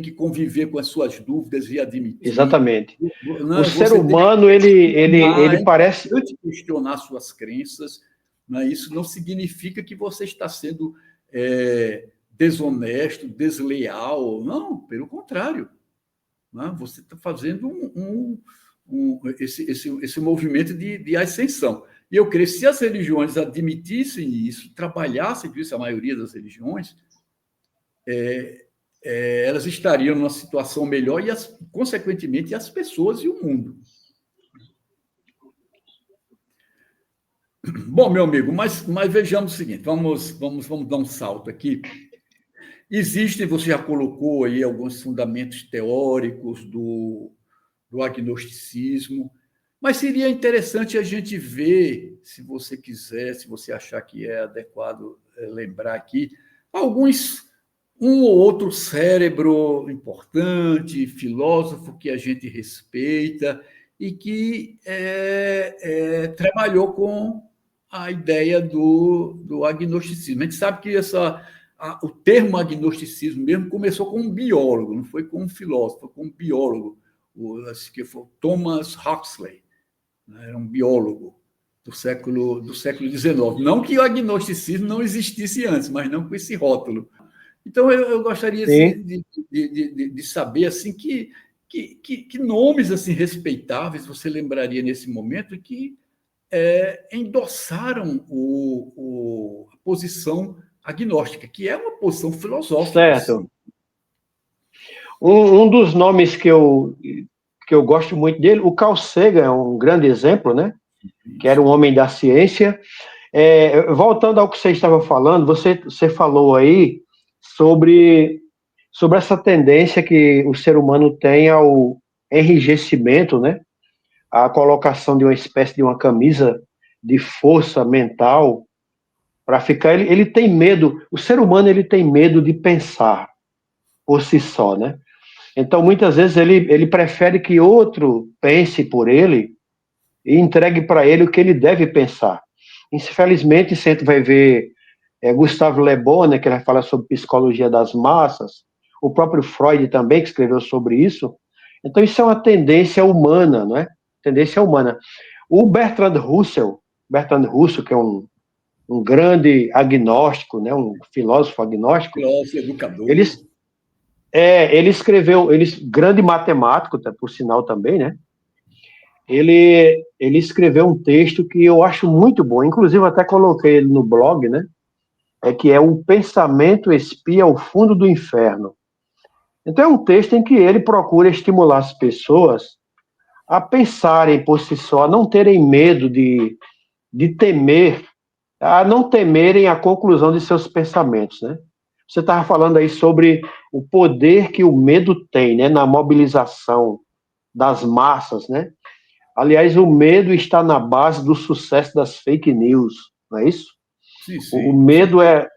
Speaker 1: que conviver com as suas dúvidas e admitir.
Speaker 2: Exatamente. O ser humano, ele parece...
Speaker 1: Antes de questionar suas crenças, né? Isso não significa que você está sendo desonesto, desleal. Não, pelo contrário. Né? Você está fazendo esse movimento de ascensão. E eu creio que se as religiões admitissem isso, trabalhassem com isso, a maioria das religiões, elas estariam numa situação melhor e, consequentemente, as pessoas e o mundo. Bom, meu amigo, mas vejamos o seguinte, vamos dar um salto aqui. Existem, você já colocou aí alguns fundamentos teóricos do agnosticismo, mas seria interessante a gente ver, se você quiser, se você achar que é adequado lembrar aqui, um ou outro cérebro importante, filósofo que a gente respeita e que trabalhou com a ideia do agnosticismo. A gente sabe que o termo agnosticismo mesmo começou com um biólogo, não foi com um filósofo, foi com um biólogo, que foi Thomas Huxley. Era um biólogo do século XIX. Não que o agnosticismo não existisse antes, mas não com esse rótulo. Então, eu gostaria de saber assim, que nomes assim, respeitáveis você lembraria nesse momento que endossaram a posição agnóstica, que é uma posição filosófica.
Speaker 2: Certo. Um dos nomes que eu gosto muito dele, o Carl Sagan é um grande exemplo, né? Que era um homem da ciência. Voltando ao que você estava falando, você falou aí sobre essa tendência que o ser humano tem ao enrijecimento, né? A colocação de uma espécie de uma camisa de força mental para ficar... Ele tem medo, o ser humano ele tem medo de pensar por si só, né? Então, muitas vezes, ele prefere que outro pense por ele e entregue para ele o que ele deve pensar. Infelizmente, você vai ver Gustave Le Bon, né, que ele fala sobre psicologia das massas, o próprio Freud também, que escreveu sobre isso. Então, isso é uma tendência humana, não é? Tendência humana. O Bertrand Russell, que é um grande agnóstico, né, um filósofo agnóstico,
Speaker 1: filósofo, educador.
Speaker 2: Ele escreveu, grande matemático, por sinal também, né? Ele escreveu um texto que eu acho muito bom, inclusive até coloquei ele no blog, né? Que é O Pensamento Espia ao Fundo do Inferno. Então é um texto em que ele procura estimular as pessoas a pensarem por si só, a não terem medo de temer, a não temerem a conclusão de seus pensamentos, né? Você estava falando aí sobre o poder que o medo tem, né, na mobilização das massas, né? Aliás, o medo está na base do sucesso das fake news, não é isso?
Speaker 1: Sim, sim.
Speaker 2: O medo é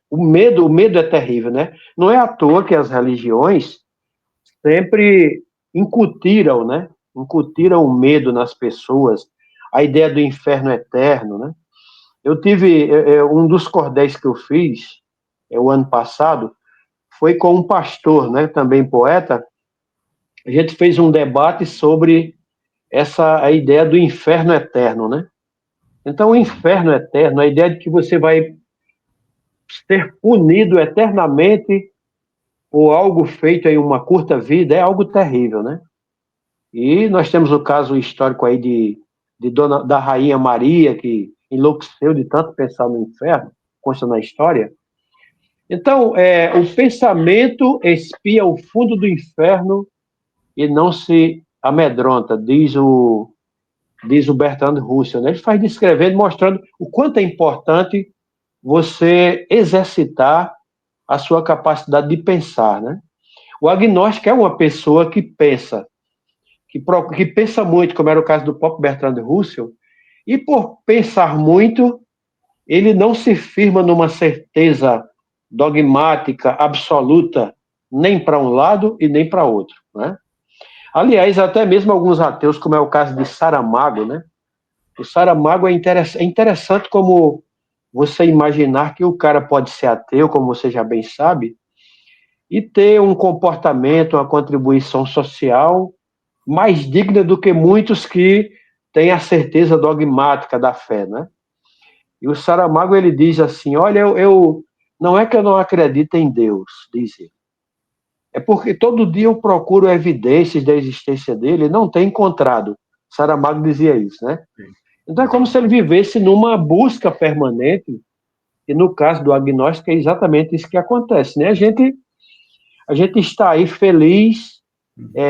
Speaker 2: terrível, né? Não é à toa que as religiões sempre incutiram, né? Incutiram o medo nas pessoas, a ideia do inferno eterno, né? Eu tive um dos cordéis que eu fiz o ano passado, foi com um pastor, né, também poeta. A gente fez um debate sobre a ideia do inferno eterno, né? Então, o inferno eterno, a ideia de que você vai ser punido eternamente por algo feito em uma curta vida é algo terrível, né? E nós temos o caso histórico aí da Rainha Maria, que enlouqueceu de tanto pensar no inferno, consta na história. Então, o pensamento espia o fundo do inferno e não se amedronta, diz o Bertrand Russell, né? Ele faz descrevendo, mostrando o quanto é importante você exercitar a sua capacidade de pensar, né? O agnóstico é uma pessoa que pensa, que pensa muito, como era o caso do próprio Bertrand Russell, e por pensar muito, ele não se firma numa certeza dogmática, absoluta, nem para um lado e nem para outro, né? Aliás, até mesmo alguns ateus, como é o caso de Saramago, né? O Saramago é interessante como você imaginar que o cara pode ser ateu, como você já bem sabe, e ter um comportamento, uma contribuição social mais digna do que muitos que têm a certeza dogmática da fé, né? E o Saramago, ele diz assim, olha, eu não é que eu não acredito em Deus, diz ele. É porque todo dia eu procuro evidências da existência dele e não tenho encontrado. Saramago dizia isso, né? Então é como se ele vivesse numa busca permanente, e no caso do agnóstico é exatamente isso que acontece, né? A gente está aí feliz,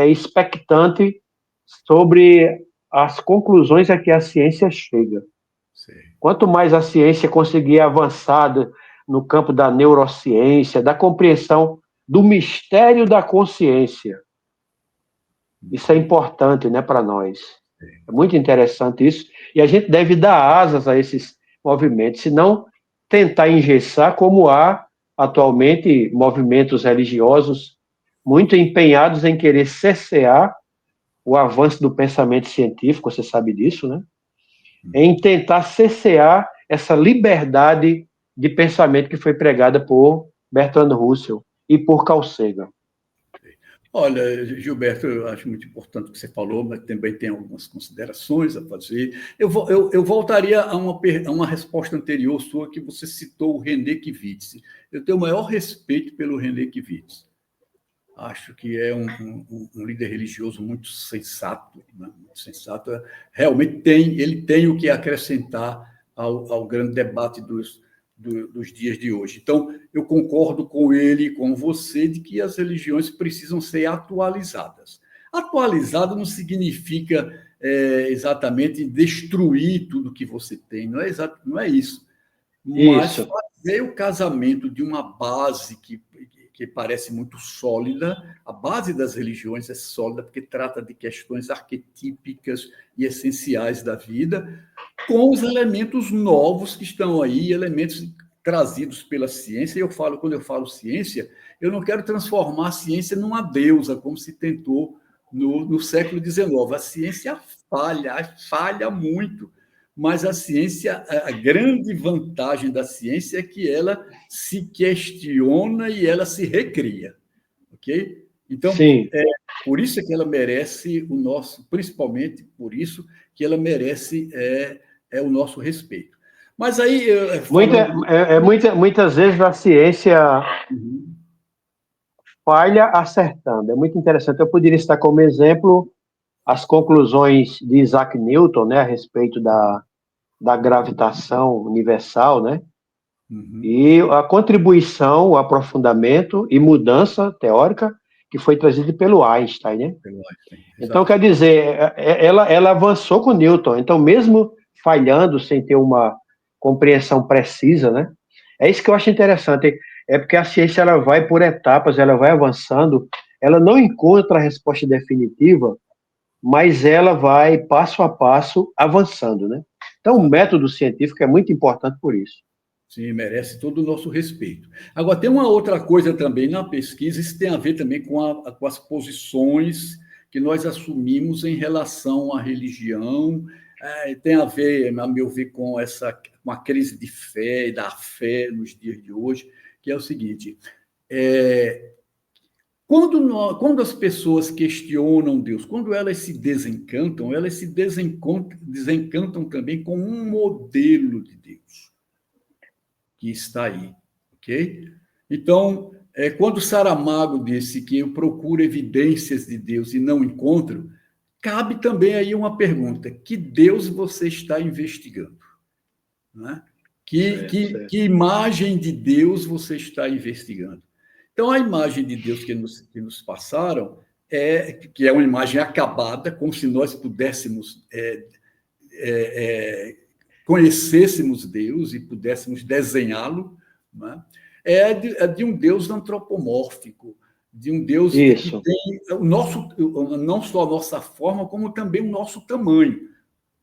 Speaker 2: expectante sobre as conclusões a que a ciência chega.
Speaker 1: Sim.
Speaker 2: Quanto mais a ciência conseguir avançar no campo da neurociência, da compreensão do mistério da consciência, isso é importante, né, para nós. É muito interessante isso, e a gente deve dar asas a esses movimentos, se não tentar engessar, como há atualmente movimentos religiosos muito empenhados em querer cercear o avanço do pensamento científico, você sabe disso, né? Em tentar cercear essa liberdade de pensamento que foi pregada por Bertrand Russell e por Carl Sagan.
Speaker 1: Olha, Gilberto, eu acho muito importante o que você falou, mas também tem algumas considerações a fazer. Eu voltaria a uma resposta anterior sua, que você citou o René Kivitz. Eu tenho o maior respeito pelo René Kivitz. Acho que é um líder religioso muito sensato, né? Muito sensato. Realmente ele tem o que acrescentar ao grande debate dos dias de hoje. Então, eu concordo com ele e com você de que as religiões precisam ser atualizadas. Atualizado não significa exatamente destruir tudo que você tem, não é isso. Mas
Speaker 2: Isso.
Speaker 1: fazer o casamento de uma base que parece muito sólida, a base das religiões é sólida porque trata de questões arquetípicas e essenciais da vida, com os elementos novos que estão aí, elementos trazidos pela ciência. E quando eu falo ciência, eu não quero transformar a ciência numa deusa, como se tentou no século XIX. A ciência falha muito, mas a grande vantagem da ciência é que ela se questiona e ela se recria, ok? Então,
Speaker 2: Sim.
Speaker 1: por isso é que ela merece principalmente por isso que ela merece o nosso respeito. Mas aí,
Speaker 2: Muitas vezes a ciência
Speaker 1: Uhum.
Speaker 2: falha acertando. É muito interessante. Eu poderia citar como exemplo as conclusões de Isaac Newton, né, a respeito da gravitação universal, né?
Speaker 1: Uhum.
Speaker 2: E a contribuição, o aprofundamento e mudança teórica que foi trazida pelo Einstein, né? Então, quer dizer, ela avançou com Newton. Então, mesmo falhando, sem ter uma compreensão precisa, né? É isso que eu acho interessante. É porque a ciência ela vai por etapas, ela vai avançando, ela não encontra a resposta definitiva, mas ela vai passo a passo avançando, né? Então, o método científico é muito importante por isso.
Speaker 1: Sim, merece todo o nosso respeito. Agora, tem uma outra coisa também na pesquisa, isso tem a ver também com as posições que nós assumimos em relação à religião, tem a ver, a meu ver, com a crise de fé e da fé nos dias de hoje, que é o seguinte: quando as pessoas questionam Deus, quando elas se desencantam também com um modelo de Deus que está aí. ok? Então, quando Saramago disse que eu procuro evidências de Deus e não encontro, cabe também aí uma pergunta: que Deus você está investigando? Né? Que imagem de Deus você está investigando? Então, a imagem de Deus que nos passaram que é uma imagem acabada, como se nós pudéssemos conhecêssemos Deus e pudéssemos desenhá-lo, né? De um Deus antropomórfico, de um Deus que tem não só a nossa forma, como também o nosso tamanho.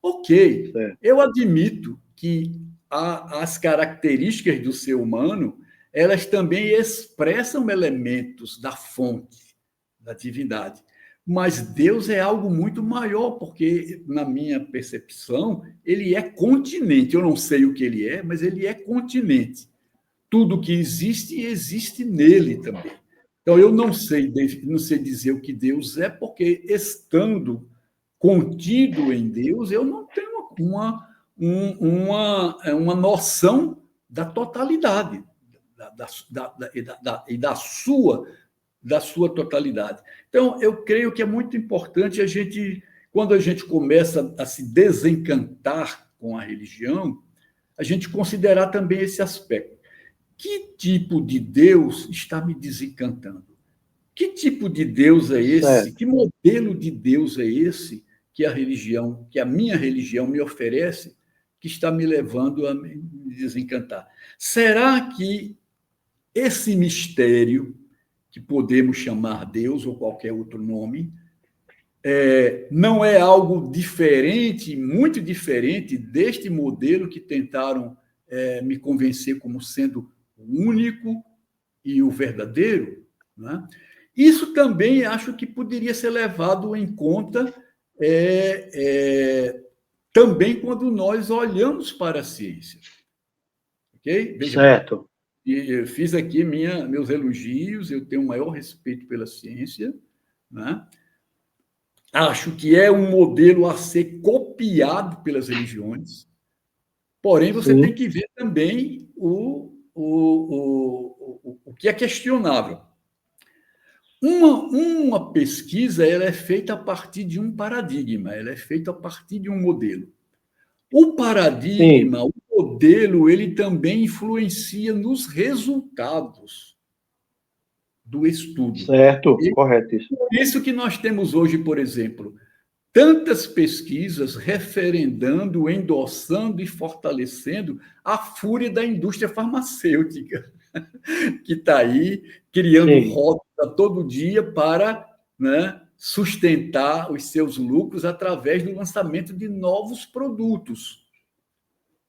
Speaker 1: Ok, eu admito que as características do ser humano, elas também expressam elementos da fonte, da divindade. Mas Deus é algo muito maior, porque, na minha percepção, ele é continente. Eu não sei o que ele é, mas ele é continente. Tudo que existe, existe nele também. Então, eu não sei dizer o que Deus é, porque, estando contido em Deus, eu não tenho uma noção da totalidade e da sua totalidade. Então, eu creio que é muito importante quando a gente começa a se desencantar com a religião, a gente considerar também esse aspecto. Que tipo de Deus está me desencantando? Que tipo de Deus é esse? Que modelo de Deus é esse que a minha religião me oferece, que está me levando a me desencantar? Será que esse mistério, que podemos chamar Deus ou qualquer outro nome, não é algo diferente, muito diferente deste modelo que tentaram me convencer como sendo o único e o verdadeiro? Né? Isso também acho que poderia ser levado em conta também quando nós olhamos para a ciência. Ok? Veja,
Speaker 2: certo.
Speaker 1: Eu fiz aqui meus elogios, eu tenho o maior respeito pela ciência, né? Acho que é um modelo a ser copiado pelas religiões, porém você tem que ver também o que é questionável. Uma pesquisa ela é feita a partir de um paradigma, ela é feita a partir de um modelo. O paradigma, o modelo, ele também influencia nos resultados do estudo.
Speaker 2: Certo, correto isso.
Speaker 1: Por isso que nós temos hoje, por exemplo, tantas pesquisas referendando, endossando e fortalecendo a fúria da indústria farmacêutica, que está aí criando rota todo dia para, né, sustentar os seus lucros através do lançamento de novos produtos.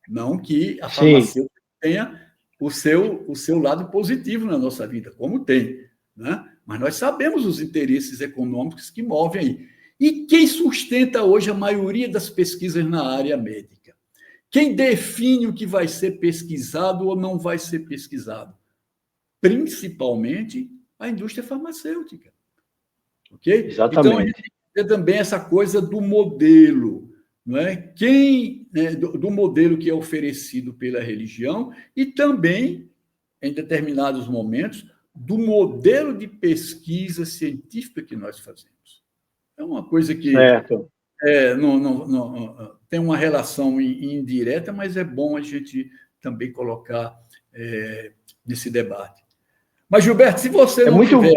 Speaker 1: Não que a farmacêutica tenha o seu lado positivo na nossa vida, como tem, né? Mas nós sabemos os interesses econômicos que movem aí. E quem sustenta hoje a maioria das pesquisas na área médica? Quem define o que vai ser pesquisado ou não vai ser pesquisado? Principalmente a indústria farmacêutica. Ok?
Speaker 2: Exatamente.
Speaker 1: Então, a gente tem que ter também essa coisa do modelo, não é? Do modelo que é oferecido pela religião e também, em determinados momentos, do modelo de pesquisa científica que nós fazemos. É uma coisa que não tem uma relação indireta, mas é bom a gente também colocar nesse debate. Mas, Gilberto, se você não tiver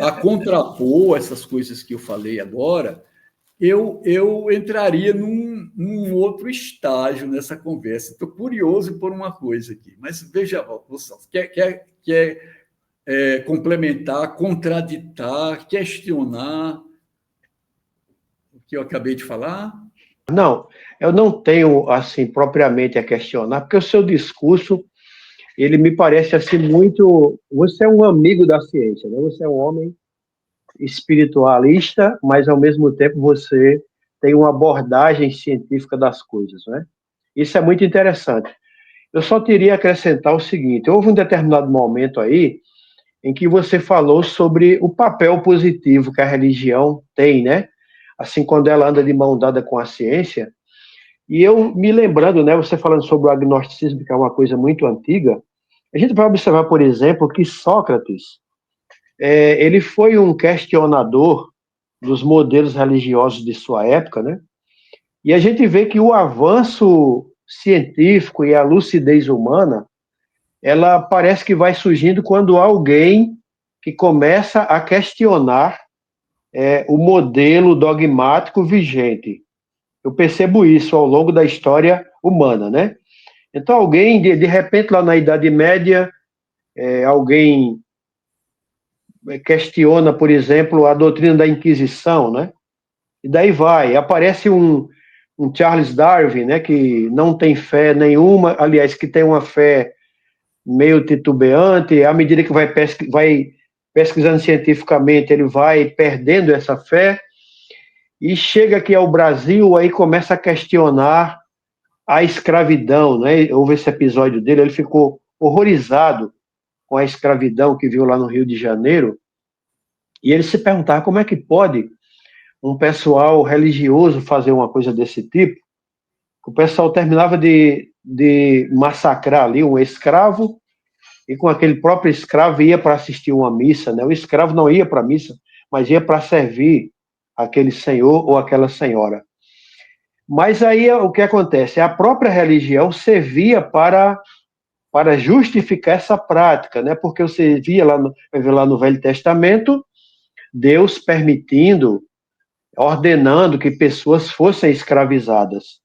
Speaker 1: a contrapor essas coisas que eu falei agora, eu entraria num outro estágio nessa conversa. Estou curioso por uma coisa aqui, mas veja, você quer complementar, contraditar, questionar o que eu acabei de falar?
Speaker 2: Não, eu não tenho, assim, propriamente a questionar, porque o seu discurso, ele me parece, assim, muito... Você é um amigo da ciência, né? Você é um homem espiritualista, mas, ao mesmo tempo, você tem uma abordagem científica das coisas, né? Isso é muito interessante. Eu só teria a acrescentar o seguinte: houve um determinado momento aí em que você falou sobre o papel positivo que a religião tem, né? Assim, quando ela anda de mão dada com a ciência. E eu me lembrando, né, você falando sobre o agnosticismo, que é uma coisa muito antiga, A gente vai observar, por exemplo, que Sócrates, ele foi um questionador dos modelos religiosos de sua época, né? E a gente vê que o avanço científico e a lucidez humana, ela parece que vai surgindo quando há alguém que começa a questionar o modelo dogmático vigente. Eu percebo isso ao longo da história humana, né? Então, alguém, de repente, lá na Idade Média, alguém questiona, por exemplo, a doutrina da Inquisição, né? E daí vai, aparece um Charles Darwin, né, que não tem fé nenhuma, aliás, que tem uma fé meio titubeante, à medida que vai pesquisando cientificamente, ele vai perdendo essa fé, e chega aqui ao Brasil, aí começa a questionar a escravidão, né? Houve esse episódio dele, ele ficou horrorizado com a escravidão que viu lá no Rio de Janeiro, e ele se perguntava como é que pode um pessoal religioso fazer uma coisa desse tipo. O pessoal terminava de massacrar ali um escravo, e com aquele próprio escravo ia para assistir uma missa, né? O escravo não ia para a missa, mas ia para servir aquele senhor ou aquela senhora. Mas aí o que acontece? A própria religião servia para justificar essa prática, né? Porque você via lá no Velho Testamento, Deus permitindo, ordenando que pessoas fossem escravizadas.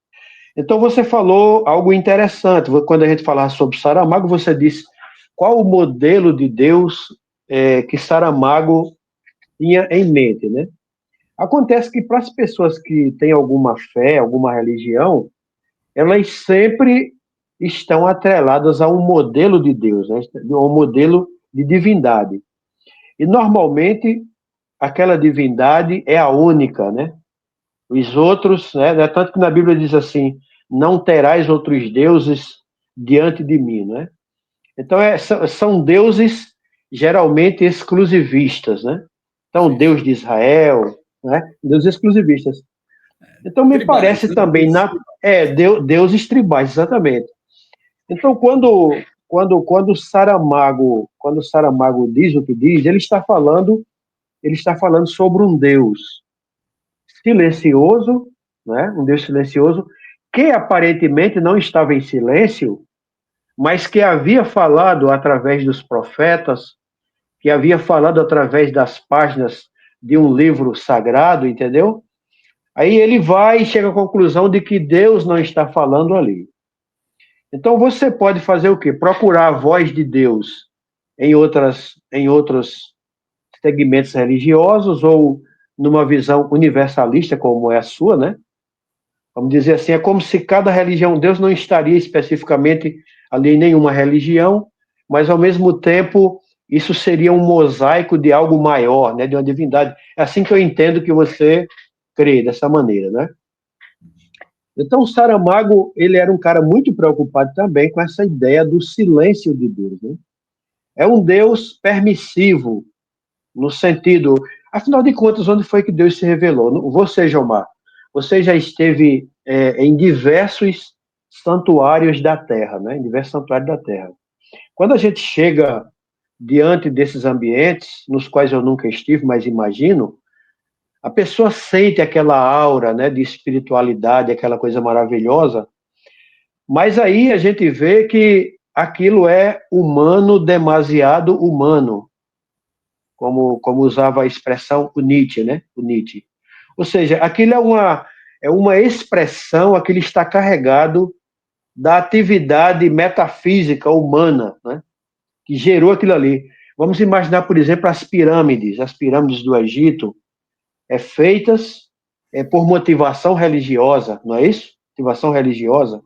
Speaker 2: Então você falou algo interessante, quando a gente falava sobre Saramago, você disse qual o modelo de Deus que Saramago tinha em mente, né? Acontece que para as pessoas que têm alguma fé, alguma religião, elas sempre estão atreladas a um modelo de Deus, né? A um modelo de divindade. E normalmente aquela divindade é a única, né? Os outros, né? Tanto que na Bíblia diz assim: não terás outros deuses diante de mim, né? Então são deuses geralmente exclusivistas, né? Então
Speaker 1: Sim,
Speaker 2: Deus
Speaker 1: sim.
Speaker 2: de Israel, né? Deuses exclusivistas. Então me
Speaker 1: Tribais,
Speaker 2: parece
Speaker 1: né?
Speaker 2: também deuses tribais, exatamente. Então quando Saramago diz o que diz, ele está falando sobre um Deus silencioso, né? Um Deus silencioso que aparentemente não estava em silêncio, mas que havia falado através dos profetas, que havia falado através das páginas de um livro sagrado, entendeu? Aí ele vai e chega à conclusão de que Deus não está falando ali. Então você pode fazer o quê? Procurar a voz de Deus em outros segmentos religiosos ou numa visão universalista como é a sua, né? Vamos dizer assim, é como se cada religião, Deus não estaria especificamente ali em nenhuma religião, mas ao mesmo tempo isso seria um mosaico de algo maior, né, de uma divindade. É assim que eu entendo que você crê, dessa maneira, né? Então, o Saramago, ele era um cara muito preocupado também com essa ideia do silêncio de Deus, né? É um Deus permissivo, no sentido, afinal de contas, onde foi que Deus se revelou? Você, Gilmar, você já esteve em diversos santuários da Terra, né? Em diversos santuários da Terra. Quando a gente chega diante desses ambientes, nos quais eu nunca estive, mas imagino, a pessoa sente aquela aura, né, de espiritualidade, aquela coisa maravilhosa, mas aí a gente vê que aquilo é humano, demasiado humano, como usava a expressão o Nietzsche, né? O Nietzsche. Ou seja, aquilo é uma expressão, aquilo está carregado da atividade metafísica humana, né? Que gerou aquilo ali. Vamos imaginar, por exemplo, as pirâmides do Egito, feitas por motivação religiosa, não é isso? Motivação religiosa.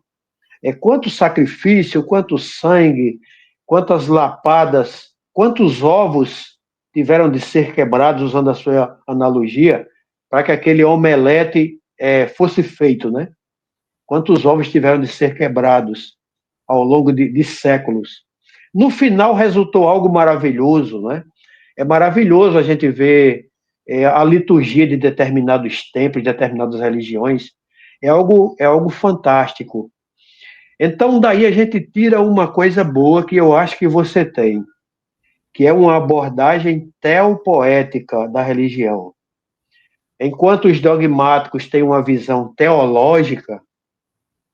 Speaker 2: Quanto sacrifício, quanto sangue, quantas lapadas, quantos ovos tiveram de ser quebrados, usando a sua analogia, para que aquele omelete fosse feito, né? Quantos ovos tiveram de ser quebrados ao longo de séculos. No final, resultou algo maravilhoso, né? É maravilhoso a gente ver a liturgia de determinados templos, de determinadas religiões. É algo fantástico. Então, daí a gente tira uma coisa boa que eu acho que você tem, que é uma abordagem teopoética da religião. Enquanto os dogmáticos têm uma visão teológica,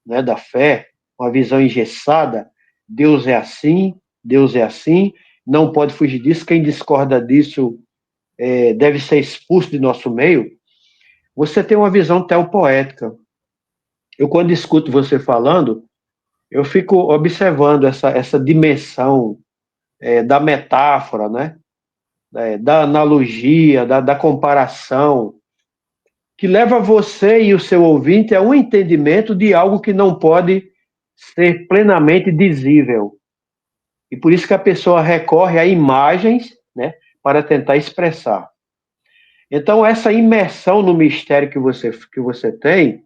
Speaker 2: né, da fé, uma visão engessada, Deus é assim, não pode fugir disso, quem discorda disso deve ser expulso de nosso meio. Você tem uma visão teopoética. Eu, quando escuto você falando, eu fico observando essa dimensão da metáfora, né? Da analogia, da comparação, que leva você e o seu ouvinte a um entendimento de algo que não pode ser plenamente dizível. E por isso que a pessoa recorre a imagens, né, para tentar expressar. Então, essa imersão no mistério que você tem,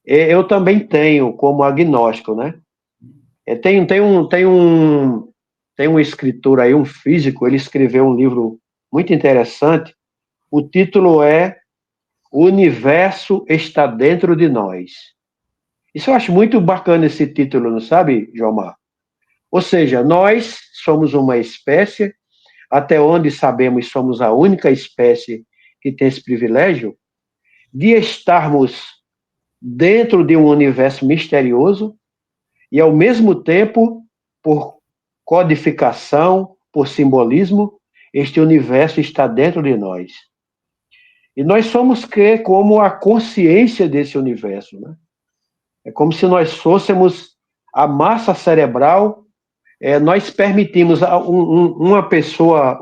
Speaker 2: eu também tenho como agnóstico, né? Tem um escritor aí, um físico, ele escreveu um livro muito interessante. O título é O Universo Está Dentro de Nós. Isso eu acho muito bacana, esse título, não sabe, Jomar? Ou seja, nós somos uma espécie, até onde sabemos, somos a única espécie que tem esse privilégio de estarmos dentro de um universo misterioso e, ao mesmo tempo, por codificação, por simbolismo, este universo está dentro de nós. E nós somos como a consciência desse universo, né? É como se nós fôssemos a massa cerebral. Nós permitimos uma pessoa,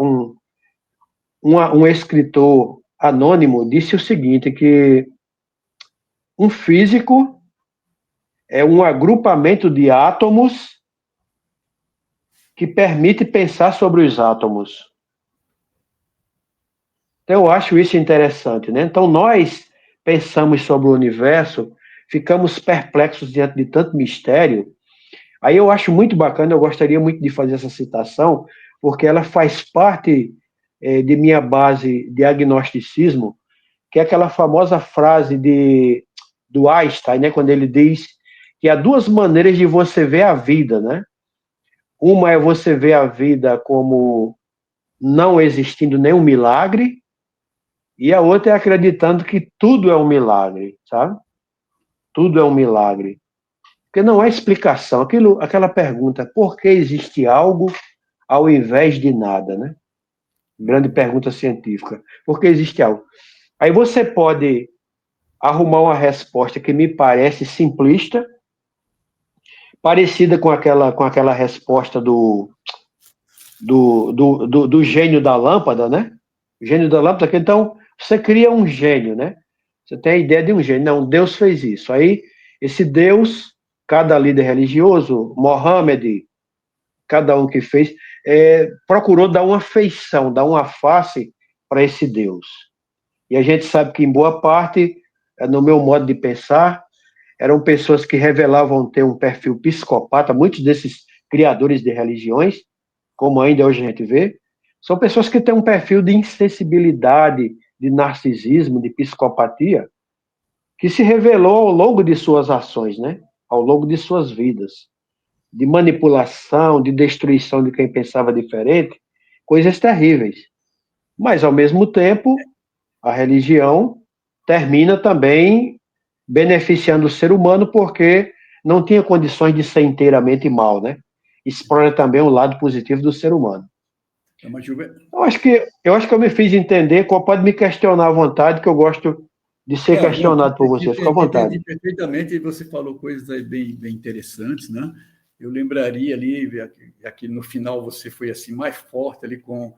Speaker 2: um escritor anônimo disse o seguinte, que um físico é um agrupamento de átomos que permite pensar sobre os átomos. Então, eu acho isso interessante, né? Então, nós pensamos sobre o universo, ficamos perplexos diante de tanto mistério. Aí eu acho muito bacana, eu gostaria muito de fazer essa citação, porque ela faz parte de minha base de agnosticismo, que é aquela famosa frase do Einstein, né, quando ele diz que há duas maneiras de você ver a vida, né? Uma é você ver a vida como não existindo nenhum milagre, e a outra é acreditando que tudo é um milagre, sabe? Tudo é um milagre. Porque não há explicação. Aquela pergunta, por que existe algo ao invés de nada, né? Grande pergunta científica. Por que existe algo? Aí você pode arrumar uma resposta que me parece simplista, parecida com aquela resposta do gênio da lâmpada, né? O gênio da lâmpada, que então você cria um gênio, né? Você tem a ideia de um gênio. Não, Deus fez isso. Aí, esse Deus, cada líder religioso, Mohammed, cada um que fez, procurou dar uma feição, dar uma face para esse Deus. E a gente sabe que, em boa parte, no meu modo de pensar, eram pessoas que revelavam ter um perfil psicopata. Muitos desses criadores de religiões, como ainda hoje a gente vê, são pessoas que têm um perfil de insensibilidade, de narcisismo, de psicopatia, que se revelou ao longo de suas ações, né? Ao longo de suas vidas, de manipulação, de destruição de quem pensava diferente, coisas terríveis. Mas, ao mesmo tempo, a religião termina também beneficiando o ser humano porque não tinha condições de ser inteiramente mal, né? Explora também o lado positivo do ser humano. Eu acho que eu me fiz entender, pode me questionar à vontade, que eu gosto de ser
Speaker 1: Não,
Speaker 2: questionado por você, fica à vontade.
Speaker 1: entendi perfeitamente, e você falou coisas aí bem interessantes, né? Eu lembraria ali, aqui no final você foi assim mais forte ali com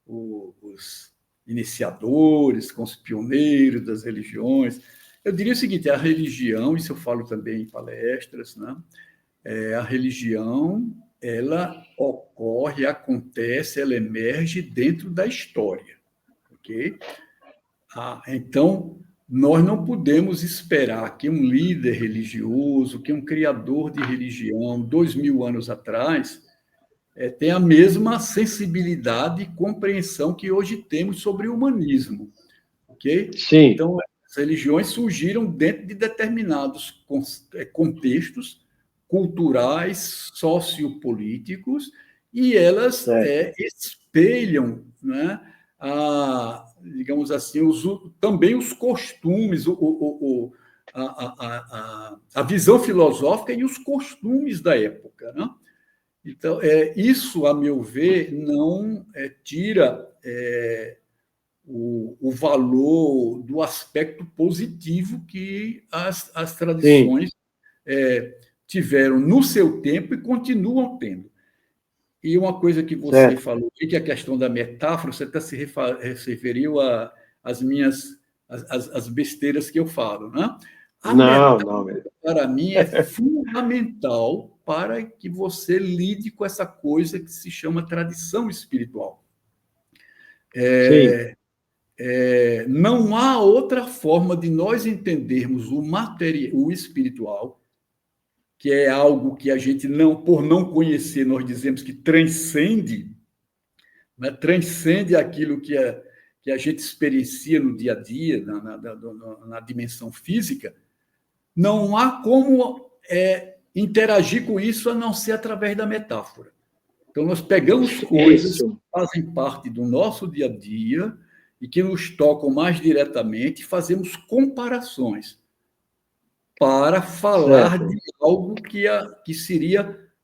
Speaker 1: os iniciadores, com os pioneiros das religiões. Eu diria o seguinte, a religião, isso eu falo também em palestras, né? A religião, ela ocorre, acontece, ela emerge dentro da história, ok? Então, nós não podemos esperar que um líder religioso, que um criador de religião, 2000 anos atrás, tenha a mesma sensibilidade e compreensão que hoje temos sobre o humanismo, ok?
Speaker 2: Sim.
Speaker 1: Então, as religiões surgiram dentro de determinados contextos culturais, sociopolíticos, e elas espelham, né, digamos assim, também os costumes, a visão filosófica e os costumes da época. Né? Então, isso, a meu ver, não tira o valor do aspecto positivo que as tradições tiveram no seu tempo e continuam tendo. E uma coisa que você falou, que é a questão da metáfora, você até se referiu às minhas as besteiras que eu falo. Né? A metáfora, para mim, é fundamental para que você lide com essa coisa que se chama tradição espiritual. Não há outra forma de nós entendermos o espiritual, que é algo que a gente, por não conhecer, nós dizemos que transcende, né? Transcende aquilo que a gente experiencia no dia a dia, na dimensão física. Não há como interagir com isso a não ser através da metáfora. Então, nós pegamos coisas que fazem parte do nosso dia a dia e que nos tocam mais diretamente e fazemos comparações para falar de algo que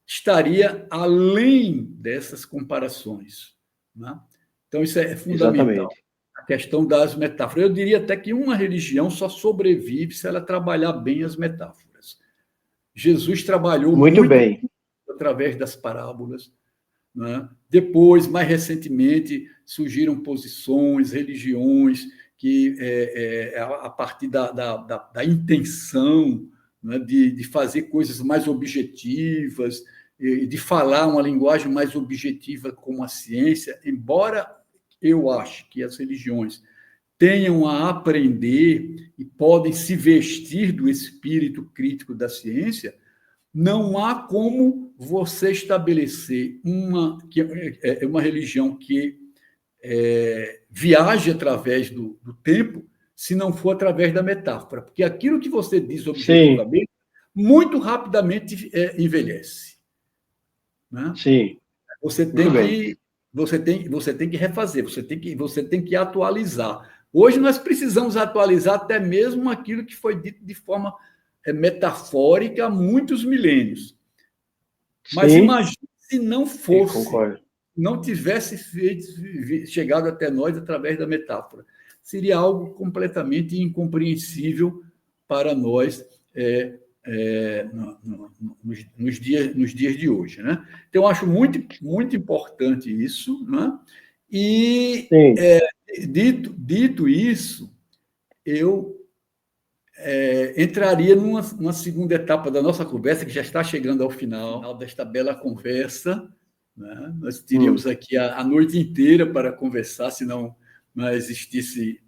Speaker 1: estaria além dessas comparações. Né? Então, isso é fundamental. Exatamente. A questão das metáforas. Eu diria até que uma religião só sobrevive se ela trabalhar bem as metáforas. Jesus trabalhou muito bem através das parábolas. Né? Depois, mais recentemente, surgiram posições, religiões que, a partir da intenção, né, de fazer coisas mais objetivas, de falar uma linguagem mais objetiva como a ciência, embora eu ache que as religiões tenham a aprender e podem se vestir do espírito crítico da ciência, não há como você estabelecer uma religião que viaje através do tempo, se não for através da metáfora. Porque aquilo que você diz objetivamente, muito rapidamente envelhece. Né?
Speaker 2: Sim.
Speaker 1: Você tem que refazer, você tem que atualizar. Hoje nós precisamos atualizar até mesmo aquilo que foi dito de forma metafórica há muitos milênios. Mas imagine se não fosse, não tivesse chegado até nós através da metáfora. Seria algo completamente incompreensível para nós nos dias de hoje. Né? Então, eu acho muito, muito importante isso. Né? E, dito isso, eu entraria numa segunda etapa da nossa conversa, que já está chegando ao final desta bela conversa. Né? Nós teríamos aqui a noite inteira para conversar, se não existisse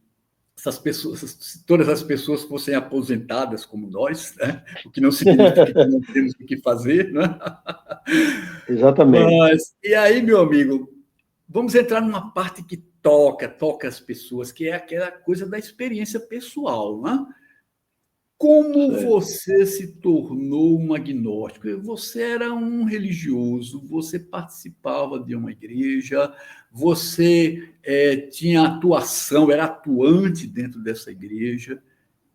Speaker 1: essas pessoas, se todas as pessoas fossem aposentadas como nós, né? O que não significa que não temos o que fazer. Né?
Speaker 2: Exatamente.
Speaker 1: E aí, meu amigo, vamos entrar numa parte que toca as pessoas, que é aquela coisa da experiência pessoal. Né? Como você se tornou um agnóstico? Você era um religioso, você participava de uma igreja, você tinha atuação, era atuante dentro dessa igreja,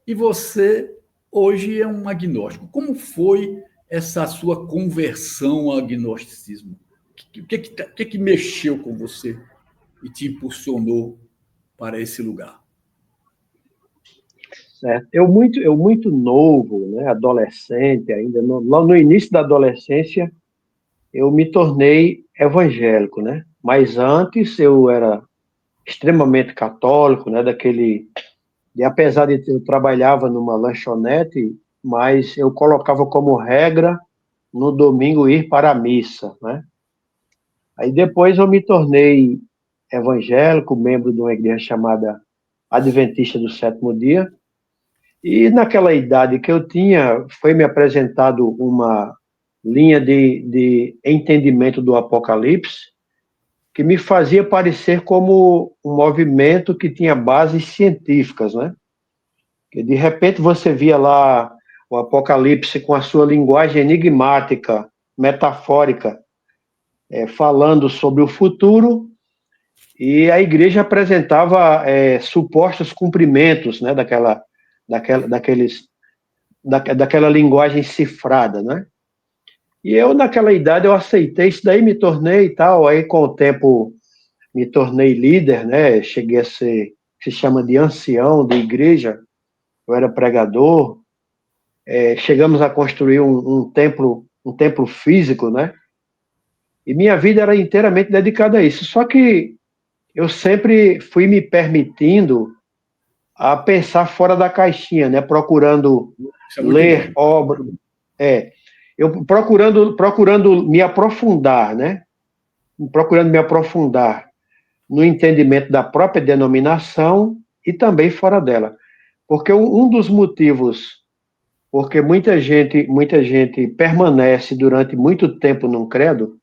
Speaker 1: e você hoje é um agnóstico. Como foi essa sua conversão ao agnosticismo? O que mexeu com você e te impulsionou para esse lugar?
Speaker 2: Certo. Eu muito novo, né, adolescente ainda, lá no início da adolescência, eu me tornei evangélico, né? Mas antes eu era extremamente católico, né? Apesar de eu trabalhava numa lanchonete, mas eu colocava como regra no domingo ir para a missa, né? Aí depois eu me tornei evangélico, membro de uma igreja chamada Adventista do Sétimo Dia. E naquela idade que eu tinha, foi me apresentado uma linha de entendimento do Apocalipse que me fazia parecer como um movimento que tinha bases científicas, né? Que de repente você via lá o Apocalipse com a sua linguagem enigmática, metafórica, falando sobre o futuro, e a igreja apresentava supostos cumprimentos, né, daquela linguagem cifrada, né? E eu, naquela idade, eu aceitei isso daí, me tornei e tal, aí com o tempo me tornei líder, né? Cheguei a ser, que se chama de ancião de igreja, eu era pregador, chegamos a construir um templo físico, né? E minha vida era inteiramente dedicada a isso. Só que eu sempre fui me permitindo a pensar fora da caixinha, né? Procurando
Speaker 1: Isso é muito
Speaker 2: ler
Speaker 1: bom.
Speaker 2: obras, eu procurando me aprofundar, né? Procurando me aprofundar no entendimento da própria denominação e também fora dela. Porque um dos motivos porque muita gente permanece durante muito tempo num credo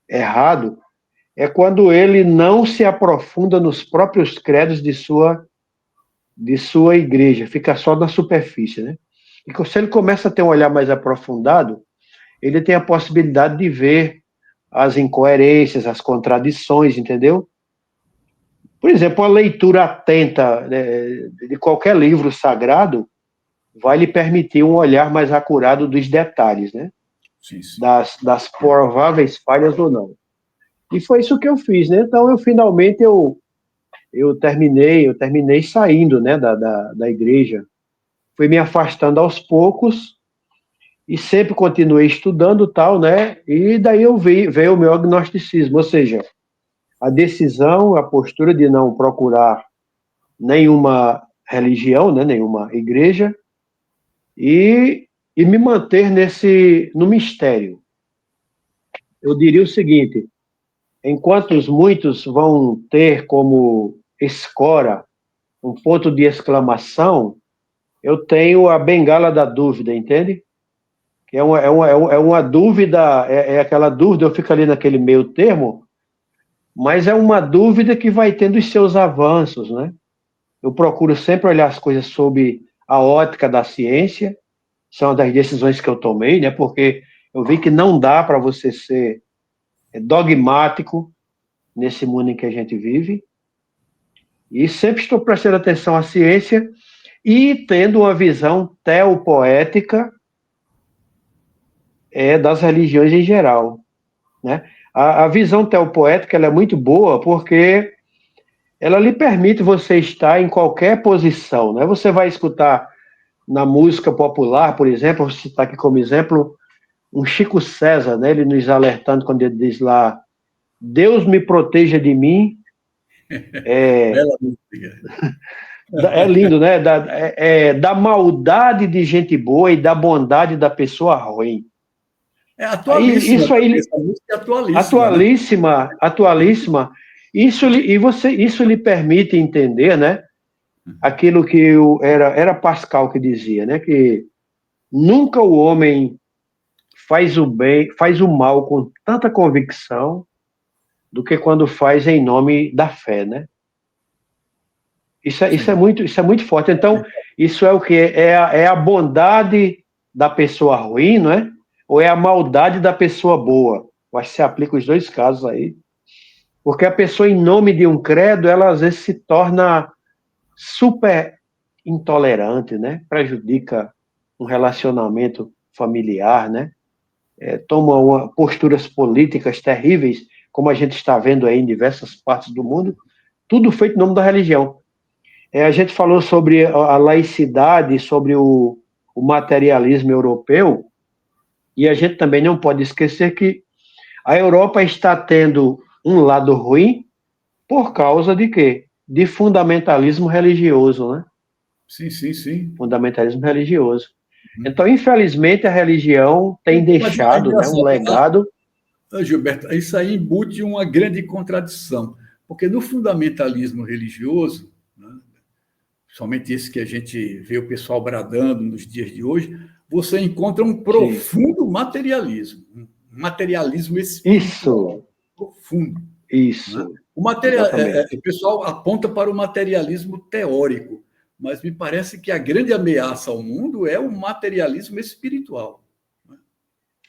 Speaker 2: errado, é quando ele não se aprofunda nos próprios credos de sua igreja, fica só na superfície, né? E se ele começa a ter um olhar mais aprofundado, ele tem a possibilidade de ver as incoerências, as contradições, entendeu? Por exemplo, a leitura atenta, né, de qualquer livro sagrado vai lhe permitir um olhar mais acurado dos detalhes, né?
Speaker 1: Sim, sim.
Speaker 2: Das prováveis falhas ou não. E foi isso que eu fiz, né? Então, eu terminei saindo, né, da igreja. Fui me afastando aos poucos e sempre continuei estudando tal, né? E daí veio o meu agnosticismo, ou seja, a decisão, a postura de não procurar nenhuma religião, né, nenhuma igreja, e me manter no mistério. Eu diria o seguinte: enquanto muitos vão ter como escora um ponto de exclamação, eu tenho a bengala da dúvida, entende? Que é uma dúvida, aquela dúvida, eu fico ali naquele meio termo, mas é uma dúvida que vai tendo os seus avanços, né? Eu procuro sempre olhar as coisas sob a ótica da ciência, são uma das decisões que eu tomei, né? Porque eu vi que não dá para você ser dogmático nesse mundo em que a gente vive, e sempre estou prestando atenção à ciência e tendo uma visão teopoética das religiões em geral, né? A visão teopoética ela é muito boa porque ela lhe permite você estar em qualquer posição, né? Você vai escutar na música popular, por exemplo, vou citar aqui como exemplo, um Chico César, né? Ele nos alertando quando ele diz lá, Deus me proteja de mim.
Speaker 1: Bela música.
Speaker 2: É lindo, né? Da maldade de gente boa e da bondade da pessoa ruim.
Speaker 1: É atualíssima
Speaker 2: Isso
Speaker 1: também,
Speaker 2: aí,
Speaker 1: essa música é atualíssima, né?
Speaker 2: atualíssima, atualíssima. Isso lhe permite entender, né? Aquilo que era Pascal que dizia, né? Que nunca o homem faz o bem, faz o mal com tanta convicção do que quando faz em nome da fé, né?
Speaker 1: Sim.
Speaker 2: Isso é muito forte. Então, isso é o que? É a bondade da pessoa ruim, não é? Ou é a maldade da pessoa boa? Eu acho que se aplica os dois casos aí. Porque a pessoa, em nome de um credo, ela às vezes se torna super intolerante, né? Prejudica um relacionamento familiar, né? Toma posturas políticas terríveis, como a gente está vendo aí em diversas partes do mundo, tudo feito em nome da religião. A gente falou sobre a laicidade, sobre o materialismo europeu, e a gente também não pode esquecer que a Europa está tendo um lado ruim por causa de quê? De fundamentalismo religioso, né?
Speaker 1: Sim, sim, sim.
Speaker 2: Fundamentalismo religioso. Então, infelizmente, a religião tem
Speaker 1: Mas é
Speaker 2: deixado, né, um
Speaker 1: engraçado.
Speaker 2: legado.
Speaker 1: Gilberto, isso aí embute uma grande contradição, porque no fundamentalismo religioso, né, somente esse que a gente vê o pessoal bradando nos dias de hoje, você encontra um
Speaker 2: Sim.
Speaker 1: profundo materialismo, um materialismo espiritual
Speaker 2: Isso,
Speaker 1: profundo. Né?
Speaker 2: isso,
Speaker 1: O
Speaker 2: exatamente.
Speaker 1: pessoal aponta para o materialismo teórico, mas me parece que a grande ameaça ao mundo é o materialismo espiritual.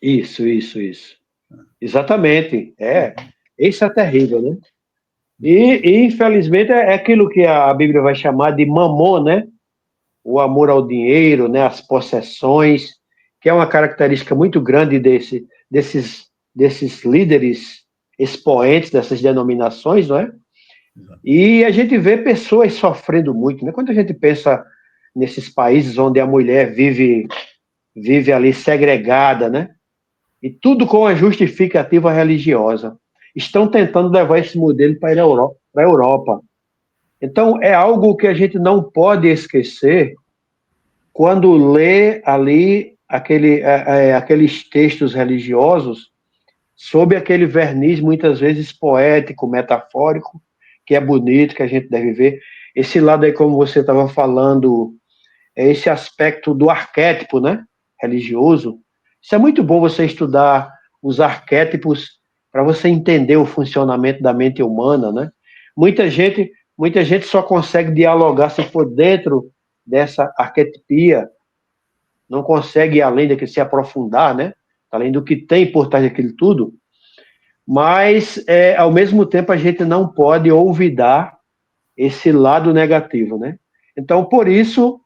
Speaker 2: Isso. Exatamente. Isso é terrível, né? E infelizmente, é aquilo que a Bíblia vai chamar de mamon, né? O amor ao dinheiro, né? As possessões, que é uma característica muito grande desses líderes expoentes dessas denominações, não é? E a gente vê pessoas sofrendo muito, né? Quando a gente pensa nesses países onde a mulher vive ali segregada, né? E tudo com a justificativa religiosa. Estão tentando levar esse modelo para a Europa. Então, é algo que a gente não pode esquecer quando lê ali aqueles textos religiosos sob aquele verniz, muitas vezes poético, metafórico, que é bonito, que a gente deve ver. Esse lado aí, como você estava falando, é esse aspecto do arquétipo, né, religioso. Isso é muito bom você estudar os arquétipos para você entender o funcionamento da mente humana, né? Muita gente só consegue dialogar se for dentro dessa arquetipia, não consegue ir além daquilo, se aprofundar, né? Além do que tem por trás daquilo tudo, mas, ao mesmo tempo, a gente não pode olvidar esse lado negativo, né? Então, por isso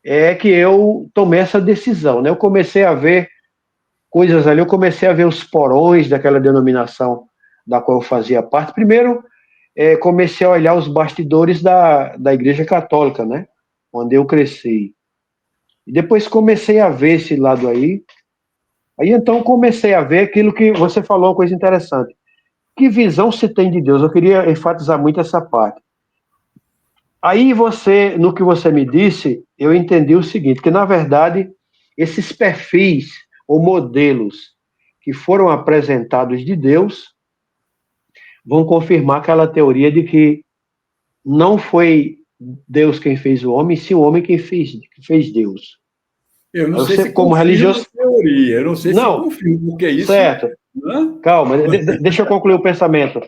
Speaker 2: é que eu tomei essa decisão, né? Eu comecei a ver coisas ali, eu comecei a ver os porões daquela denominação da qual eu fazia parte. Primeiro, comecei a olhar os bastidores da Igreja Católica, né? Onde eu cresci. E depois comecei a ver esse lado aí. Aí então comecei a ver aquilo que você falou, uma coisa interessante. Que visão se tem de Deus? Eu queria enfatizar muito essa parte. Aí no que você me disse, eu entendi o seguinte, que na verdade esses perfis ou modelos que foram apresentados de Deus vão confirmar aquela teoria de que não foi Deus quem fez o homem, sim o homem quem fez Deus.
Speaker 1: Eu não sei
Speaker 2: Você,
Speaker 1: se
Speaker 2: como
Speaker 1: confirma
Speaker 2: religioso...
Speaker 1: a teoria, eu não sei se
Speaker 2: Não,
Speaker 1: confirma, porque isso...
Speaker 2: certo.
Speaker 1: Né?
Speaker 2: Calma, deixa eu concluir o pensamento.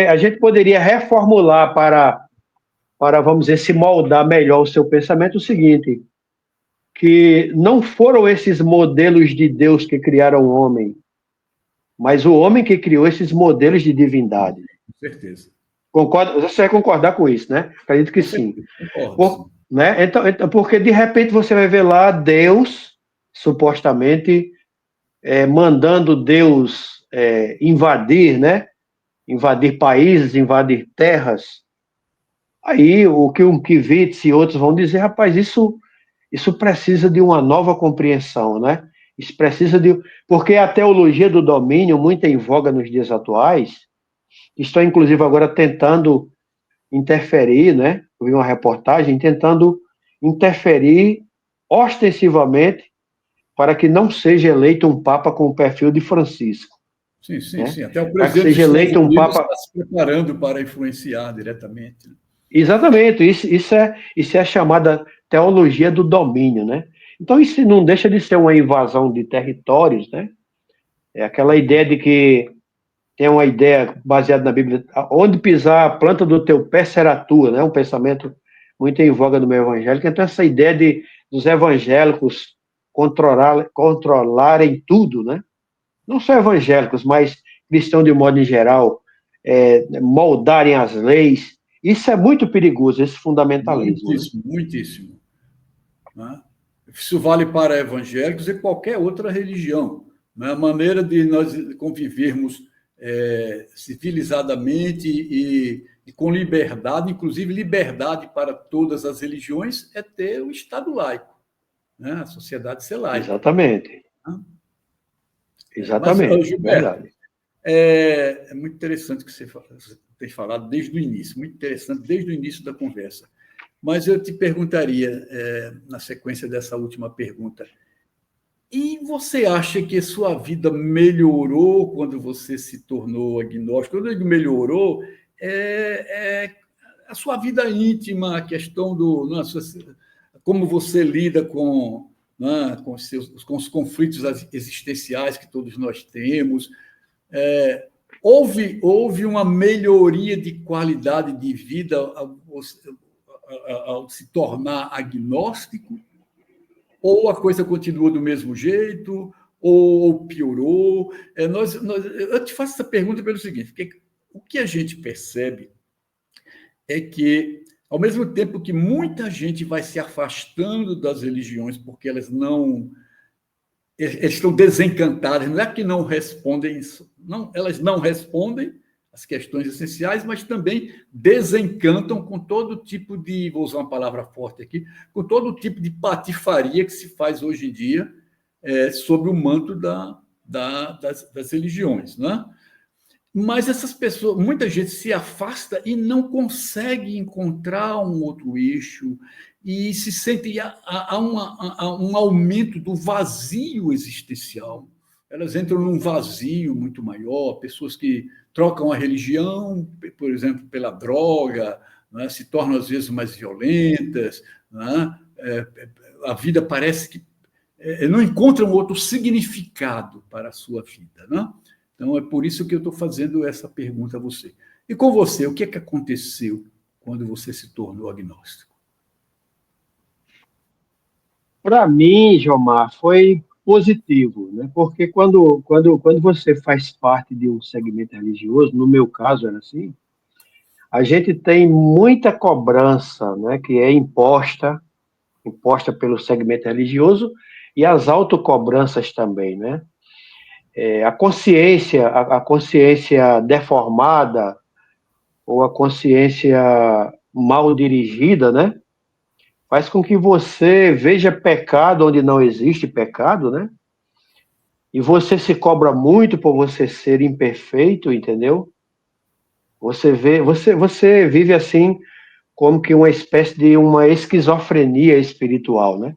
Speaker 2: A gente poderia reformular para, vamos dizer, se moldar melhor o seu pensamento o seguinte, que não foram esses modelos de Deus que criaram o homem, mas o homem que criou esses modelos de divindade.
Speaker 1: Com certeza.
Speaker 2: Concorda? Você vai concordar com isso, né? Acredito que sim.
Speaker 1: Concordo, sim.
Speaker 2: Né? Então, porque de repente você vai ver lá Deus, supostamente, mandando Deus invadir, né? Invadir países, invadir terras. Aí o que o Kivitz e outros vão dizer, rapaz, isso precisa de uma nova compreensão, né? Isso precisa de... Porque a teologia do domínio, muito em voga nos dias atuais, estou inclusive agora tentando interferir, né? Eu vi uma reportagem tentando interferir ostensivamente para que não seja eleito um papa com o perfil de Francisco.
Speaker 1: Sim, sim,
Speaker 2: Né?
Speaker 1: sim. Até o
Speaker 2: Para que
Speaker 1: presidente dos
Speaker 2: seja
Speaker 1: Estados
Speaker 2: eleito um
Speaker 1: Unidos
Speaker 2: papa...
Speaker 1: está se preparando para influenciar diretamente.
Speaker 2: Exatamente, isso é a chamada teologia do domínio, né? Então, isso não deixa de ser uma invasão de territórios, né? É aquela ideia de que tem uma ideia baseada na Bíblia, onde pisar a planta do teu pé será tua, né? Um pensamento muito em voga no meio evangélico. Então, essa ideia dos evangélicos controlarem tudo, né? Não só evangélicos, mas cristãos de um modo em geral, moldarem as leis. Isso é muito perigoso, esse fundamentalismo, né?
Speaker 1: Muitíssimo, muitíssimo. Né? Isso vale para evangélicos e qualquer outra religião. Né? A maneira de nós convivermos civilizadamente e com liberdade, inclusive liberdade para todas as religiões, é ter o Estado laico, né? A sociedade ser laica.
Speaker 2: Exatamente.
Speaker 1: Né? Mas,
Speaker 2: Exatamente,
Speaker 1: Gilberto,
Speaker 2: verdade.
Speaker 1: é muito interessante o que você tem falado desde o início, muito interessante desde o início da conversa. Mas eu te perguntaria, na sequência dessa última pergunta, e você acha que a sua vida melhorou quando você se tornou agnóstico? Quando eu digo melhorou, a sua vida íntima, a questão como você lida com os conflitos existenciais que todos nós temos. Houve uma melhoria de qualidade de vida ao se tornar agnóstico? Ou a coisa continua do mesmo jeito, ou piorou? Eu te faço essa pergunta pelo seguinte, porque o que a gente percebe é que, ao mesmo tempo que muita gente vai se afastando das religiões porque elas estão desencantadas, não é que não respondem isso, não, elas não respondem as questões essenciais, mas também desencantam com todo tipo de, vou usar uma palavra forte aqui, com todo tipo de patifaria que se faz hoje em dia sobre o manto das religiões, né? Mas essas pessoas, muita gente se afasta e não consegue encontrar um outro eixo e se sente a um aumento do vazio existencial. Elas entram num vazio muito maior, pessoas que trocam a religião, por exemplo, pela droga, né? Se tornam às vezes mais violentas, né? A vida parece que não encontra um outro significado para a sua vida, né? Então, é por isso que eu estou fazendo essa pergunta a você. E com você, o que é que aconteceu quando você se tornou agnóstico?
Speaker 2: Para mim, Gilmar, foi positivo, né? Porque quando você faz parte de um segmento religioso, no meu caso era assim, a gente tem muita cobrança, né? Que é imposta pelo segmento religioso e as autocobranças também, né? A consciência deformada ou a consciência mal dirigida, né? Faz com que você veja pecado onde não existe pecado, né? E você se cobra muito por você ser imperfeito, entendeu? Você vive assim como que uma espécie de uma esquizofrenia espiritual, né?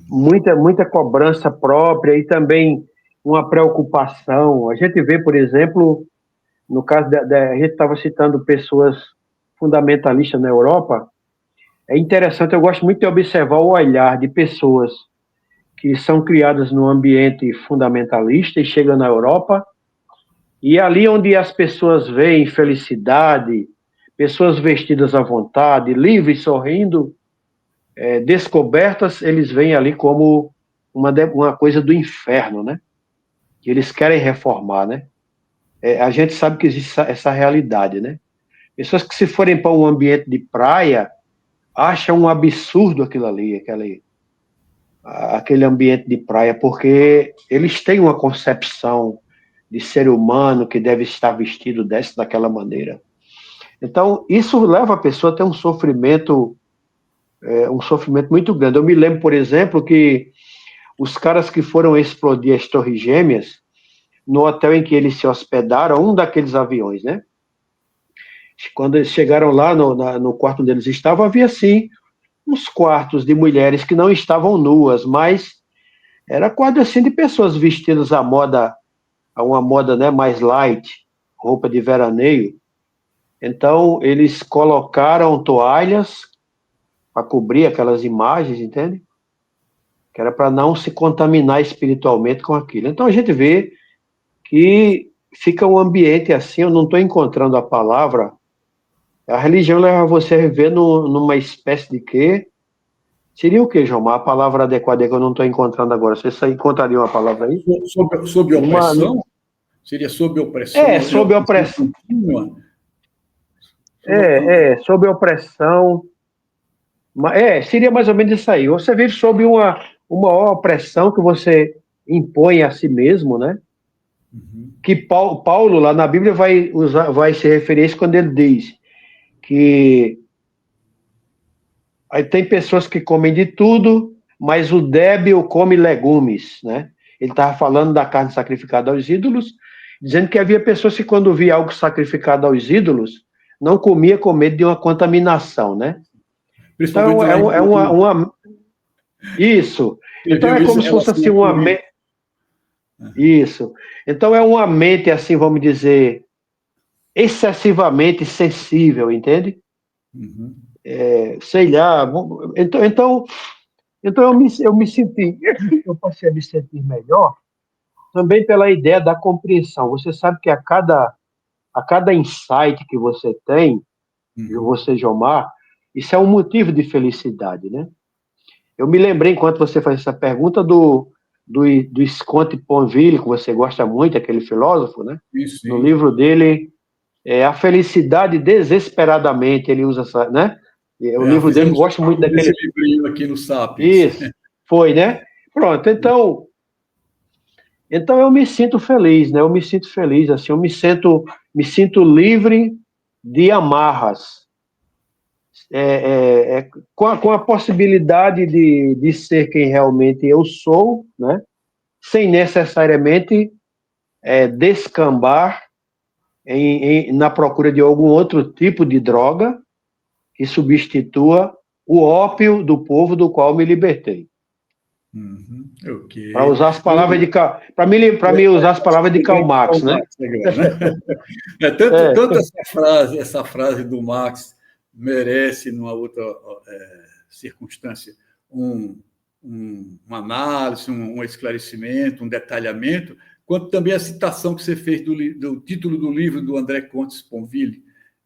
Speaker 2: Muita cobrança própria e também uma preocupação. A gente vê, por exemplo, no caso a gente estava citando pessoas fundamentalistas na Europa. É interessante, eu gosto muito de observar o olhar de pessoas que são criadas num ambiente fundamentalista e chegam na Europa, e ali onde as pessoas veem felicidade, pessoas vestidas à vontade, livres, sorrindo, descobertas, eles veem ali como uma coisa do inferno, né? Que eles querem reformar, né? A gente sabe que existe essa realidade, né? Pessoas que se forem para um ambiente de praia, acham um absurdo aquele ambiente de praia, porque eles têm uma concepção de ser humano que deve estar vestido daquela maneira. Então, isso leva a pessoa a ter um sofrimento muito grande. Eu me lembro, por exemplo, que os caras que foram explodir as Torres Gêmeas, no hotel em que eles se hospedaram, um daqueles aviões, né? Quando eles chegaram lá no quarto onde eles estavam, havia, sim, uns quartos de mulheres que não estavam nuas, mas era quadro assim de pessoas vestidas a uma moda, né, mais light, roupa de veraneio. Então, eles colocaram toalhas para cobrir aquelas imagens, entende? Que era para não se contaminar espiritualmente com aquilo. Então, a gente vê que fica um ambiente assim, eu não estou encontrando a palavra. A religião leva você a viver numa espécie de quê? Seria o quê, João? A palavra adequada que eu não estou encontrando agora. Você encontraria uma palavra aí?
Speaker 1: Sob opressão? Seria sob opressão?
Speaker 2: Sob opressão. Sob opressão. Seria mais ou menos isso aí. Você vive sob uma opressão que você impõe a si mesmo, né? Uhum. Que Paulo, lá na Bíblia, vai se referir a isso quando ele diz que aí tem pessoas que comem de tudo, mas o débil come legumes, né? Ele estava falando da carne sacrificada aos ídolos, dizendo que havia pessoas que, quando via algo sacrificado aos ídolos, não comia com medo de uma contaminação, né? Então, Isso. Então, é como se fosse assim uma mente... Isso. Então, é uma mente, assim, vamos dizer, excessivamente sensível, entende? Uhum. Sei lá. Então eu passei a me sentir melhor também pela ideia da compreensão. Você sabe que a cada insight que você tem, você, Gilmar, Isso é um motivo de felicidade, né? Eu me lembrei, enquanto você faz essa pergunta, do Visconde Ponville, que você gosta muito, aquele filósofo, né?
Speaker 1: Isso,
Speaker 2: No
Speaker 1: sim.
Speaker 2: livro dele, A Felicidade Desesperadamente, ele usa essa, né? O livro dele, eu
Speaker 1: Fizemos
Speaker 2: gosto muito
Speaker 1: esse
Speaker 2: daquele...
Speaker 1: livrinho aqui no Sapiens.
Speaker 2: Isso, foi, né? Pronto, então eu me sinto feliz, né? Eu me sinto feliz, assim, me sinto livre de amarras, com a possibilidade de ser quem realmente eu sou, né? Sem necessariamente descambar na procura de algum outro tipo de droga que substitua o ópio do povo do qual me libertei.
Speaker 1: Uhum,
Speaker 2: Para
Speaker 1: ok.
Speaker 2: usar as palavras de para mim usar as palavras de Karl Marx, né?
Speaker 1: Agora, né? Tanto essa frase do Marx merece, numa outra circunstância, uma análise, um esclarecimento, um detalhamento, quanto também a citação que você fez do título do livro do André Comte Sponville,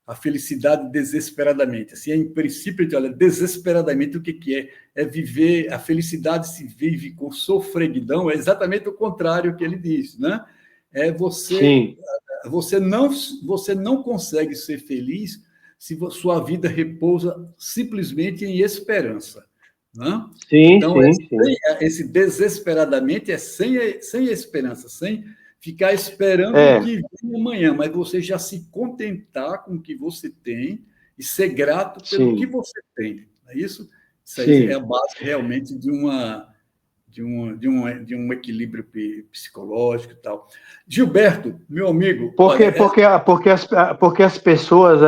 Speaker 1: A Felicidade Desesperadamente. Assim, em princípio, olha, desesperadamente, o que é? É viver, a felicidade se vive com sofreguidão, é exatamente o contrário que ele diz, né? É
Speaker 2: Sim,
Speaker 1: você não consegue ser feliz se sua vida repousa simplesmente em esperança, né?
Speaker 2: sim,
Speaker 1: Então,
Speaker 2: sim, sim.
Speaker 1: esse desesperadamente é sem esperança, sem ficar esperando o
Speaker 2: É,
Speaker 1: que vem amanhã, mas você já se contentar com o que você tem e ser grato pelo que
Speaker 2: sim,
Speaker 1: você tem. É isso? Isso aí é a
Speaker 2: sim.
Speaker 1: base realmente de um equilíbrio psicológico e tal. Gilberto, meu amigo, olha,
Speaker 2: Porque as pessoas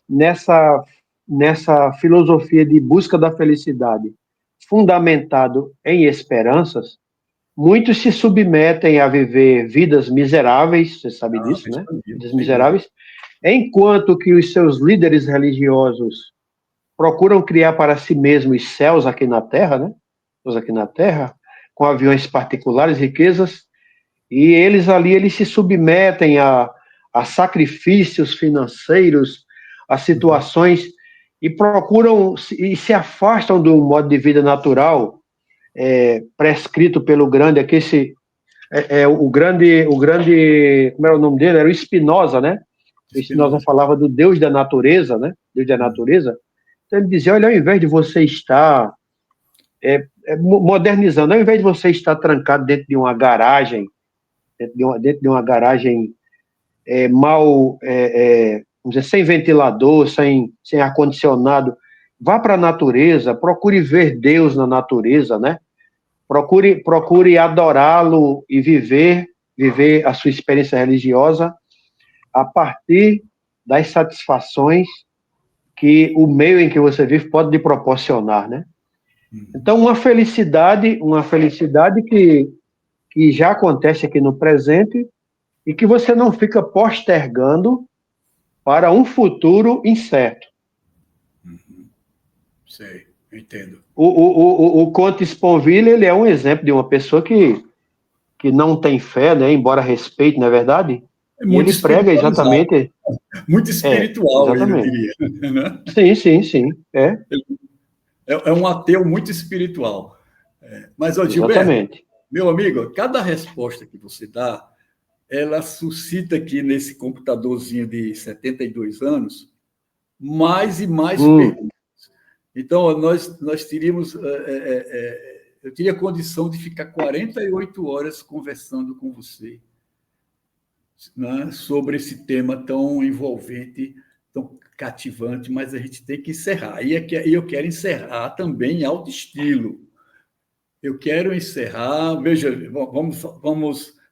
Speaker 2: nessa filosofia de busca da felicidade, fundamentado em esperanças, muitos se submetem a viver vidas miseráveis, você sabe disso, né?
Speaker 1: respondido,
Speaker 2: Vidas
Speaker 1: sem dúvida.
Speaker 2: miseráveis, enquanto que os seus líderes religiosos procuram criar para si mesmos céus aqui na Terra, né? Céus aqui na Terra, com aviões particulares, riquezas, e eles se submetem a sacrifícios financeiros, a situações, e procuram e se afastam do modo de vida natural prescrito pelo grande, como era o nome dele? Era o Spinoza, né? O Spinoza
Speaker 1: Spinoza.
Speaker 2: falava do Deus da natureza, né? Deus da natureza. Então ele dizia, olha, ao invés de você estar modernizando, ao invés de você estar trancado dentro de uma garagem, dentro de uma garagem vamos dizer, sem ventilador, sem ar-condicionado, vá para a natureza, procure ver Deus na natureza, né? Procure adorá-lo e viver a sua experiência religiosa a partir das satisfações que o meio em que você vive pode lhe proporcionar, né? Então, uma felicidade que já acontece aqui no presente e que você não fica postergando para um futuro incerto.
Speaker 1: Sei, eu entendo.
Speaker 2: O Comte Sponville, ele é um exemplo de uma pessoa que não tem fé, né, embora respeite, não é verdade?
Speaker 1: É
Speaker 2: E
Speaker 1: muito
Speaker 2: ele prega
Speaker 1: espiritualizado,
Speaker 2: exatamente,
Speaker 1: muito espiritual, eu
Speaker 2: exatamente.
Speaker 1: diria. Né?
Speaker 2: Sim, sim, sim,
Speaker 1: É um ateu muito espiritual. Mas, ó, Gilberto,
Speaker 2: exatamente.
Speaker 1: meu amigo, cada resposta que você dá, ela suscita aqui nesse computadorzinho de 72 anos mais e mais
Speaker 2: Hum,
Speaker 1: perguntas. Então, nós teríamos. Eu teria condição de ficar 48 horas conversando com você, né, sobre esse tema tão envolvente, tão cativante, mas a gente tem que encerrar. E eu quero encerrar também em alto estilo. Eu quero encerrar. Veja,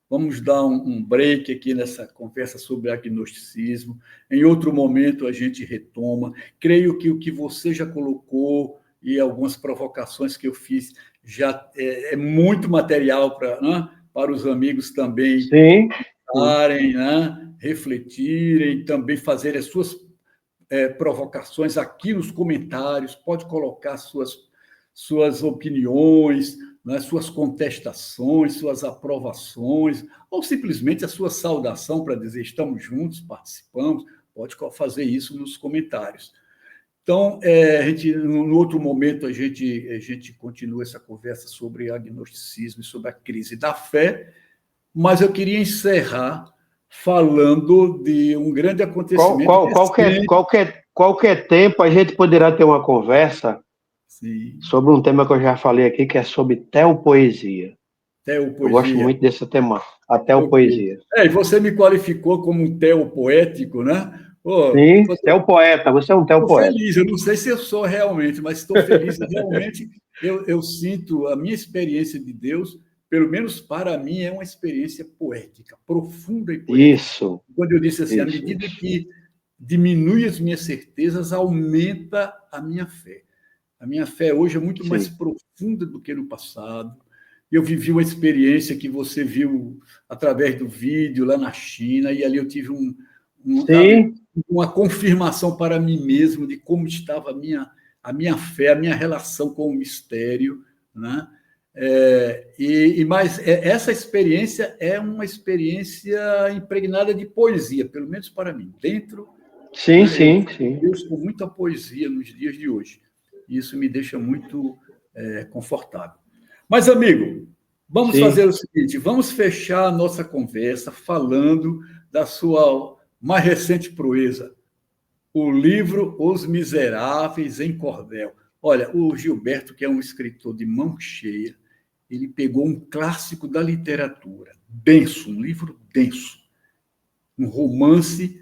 Speaker 1: vamos dar um break aqui nessa conversa sobre agnosticismo. Em outro momento a gente retoma. Creio que o que você já colocou e algumas provocações que eu fiz já é muito material né, para os amigos também
Speaker 2: sim, sim.
Speaker 1: pensarem, né, refletirem, também fazerem as suas provocações aqui nos comentários. Pode colocar suas opiniões, né, suas contestações, suas aprovações, ou simplesmente a sua saudação para dizer estamos juntos, participamos. Pode fazer isso nos comentários. Então, no outro momento, a gente continua essa conversa sobre agnosticismo e sobre a crise da fé, mas eu queria encerrar falando de um grande acontecimento recente.
Speaker 2: Qualquer tempo a gente poderá ter uma conversa
Speaker 1: Sim.
Speaker 2: sobre um tema que eu já falei aqui, que é sobre teopoesia.
Speaker 1: Teopoesia.
Speaker 2: Eu gosto muito desse tema, a teopoesia.
Speaker 1: E você me qualificou como um teopoético, né?
Speaker 2: Sim, teopoeta, você é um
Speaker 1: Estou
Speaker 2: teopoeta.
Speaker 1: feliz, eu não sei se eu sou realmente, mas estou feliz. Realmente, eu sinto a minha experiência de Deus, pelo menos para mim, é uma experiência poética, profunda e poética.
Speaker 2: Isso.
Speaker 1: Quando eu disse assim, à medida que diminui as minhas certezas, aumenta a minha fé. A minha fé hoje é muito mais profunda do que no passado. Eu vivi uma experiência que você viu através do vídeo lá na China, e ali eu tive uma confirmação para mim mesmo de como estava a minha fé, a minha relação com o mistério, né? Mas essa experiência é uma experiência impregnada de poesia, pelo menos para mim. Dentro,
Speaker 2: sim.
Speaker 1: Deus com muita poesia nos dias de hoje. Isso me deixa muito confortável. Mas, amigo, vamos fazer o seguinte: vamos fechar a nossa conversa falando da sua mais recente proeza, o livro Os Miseráveis em Cordel. Olha, o Gilberto, que é um escritor de mão cheia, ele pegou um clássico da literatura, denso, um livro denso, um romance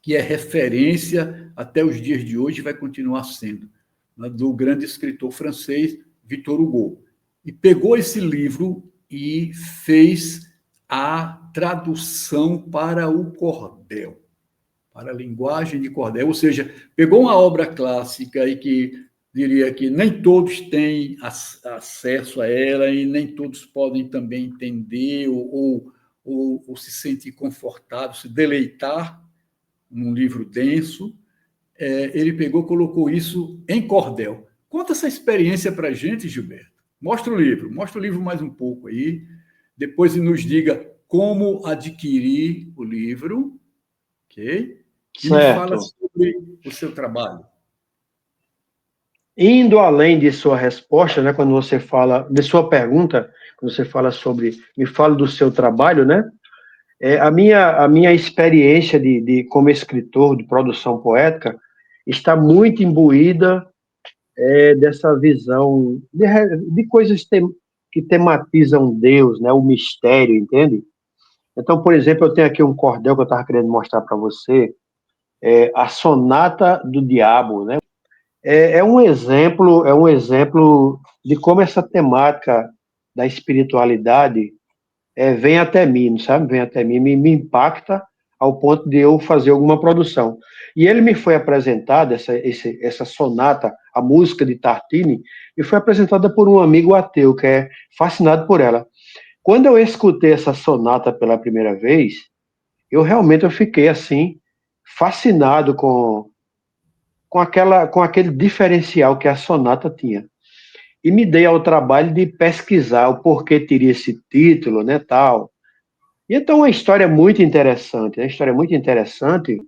Speaker 1: que é referência até os dias de hoje e vai continuar sendo, né, do grande escritor francês Victor Hugo. E pegou esse livro e fez a tradução para o cordel, para a linguagem de cordel, ou seja, pegou uma obra clássica e que diria que nem todos têm acesso a ela e nem todos podem também entender ou se sentir confortável, se deleitar num livro denso. Ele pegou, colocou isso em cordel. Conta essa experiência para a gente, Gilberto. Mostra o livro mais um pouco aí, depois nos diga como adquirir o livro, ok? E me fala sobre o seu trabalho.
Speaker 2: Indo além de sua resposta, né, quando você fala, de sua pergunta, quando você fala sobre, me fala do seu trabalho, né? A minha experiência como escritor de produção poética está muito imbuída dessa visão de coisas que tematizam Deus, né, o mistério, entende? Então, por exemplo, eu tenho aqui um cordel que eu estava querendo mostrar para você, a Sonata do Diabo, né? É um exemplo de como essa temática da espiritualidade vem até mim, sabe? Vem até mim, me impacta ao ponto de eu fazer alguma produção. E ele me foi apresentado, essa sonata, a música de Tartini, me foi apresentada por um amigo ateu, que é fascinado por ela. Quando eu escutei essa sonata pela primeira vez, eu fiquei assim, fascinado com aquele diferencial que a sonata tinha. E me dei ao trabalho de pesquisar o porquê teria esse título, né, tal. E então uma história muito interessante, né? Uma história muito interessante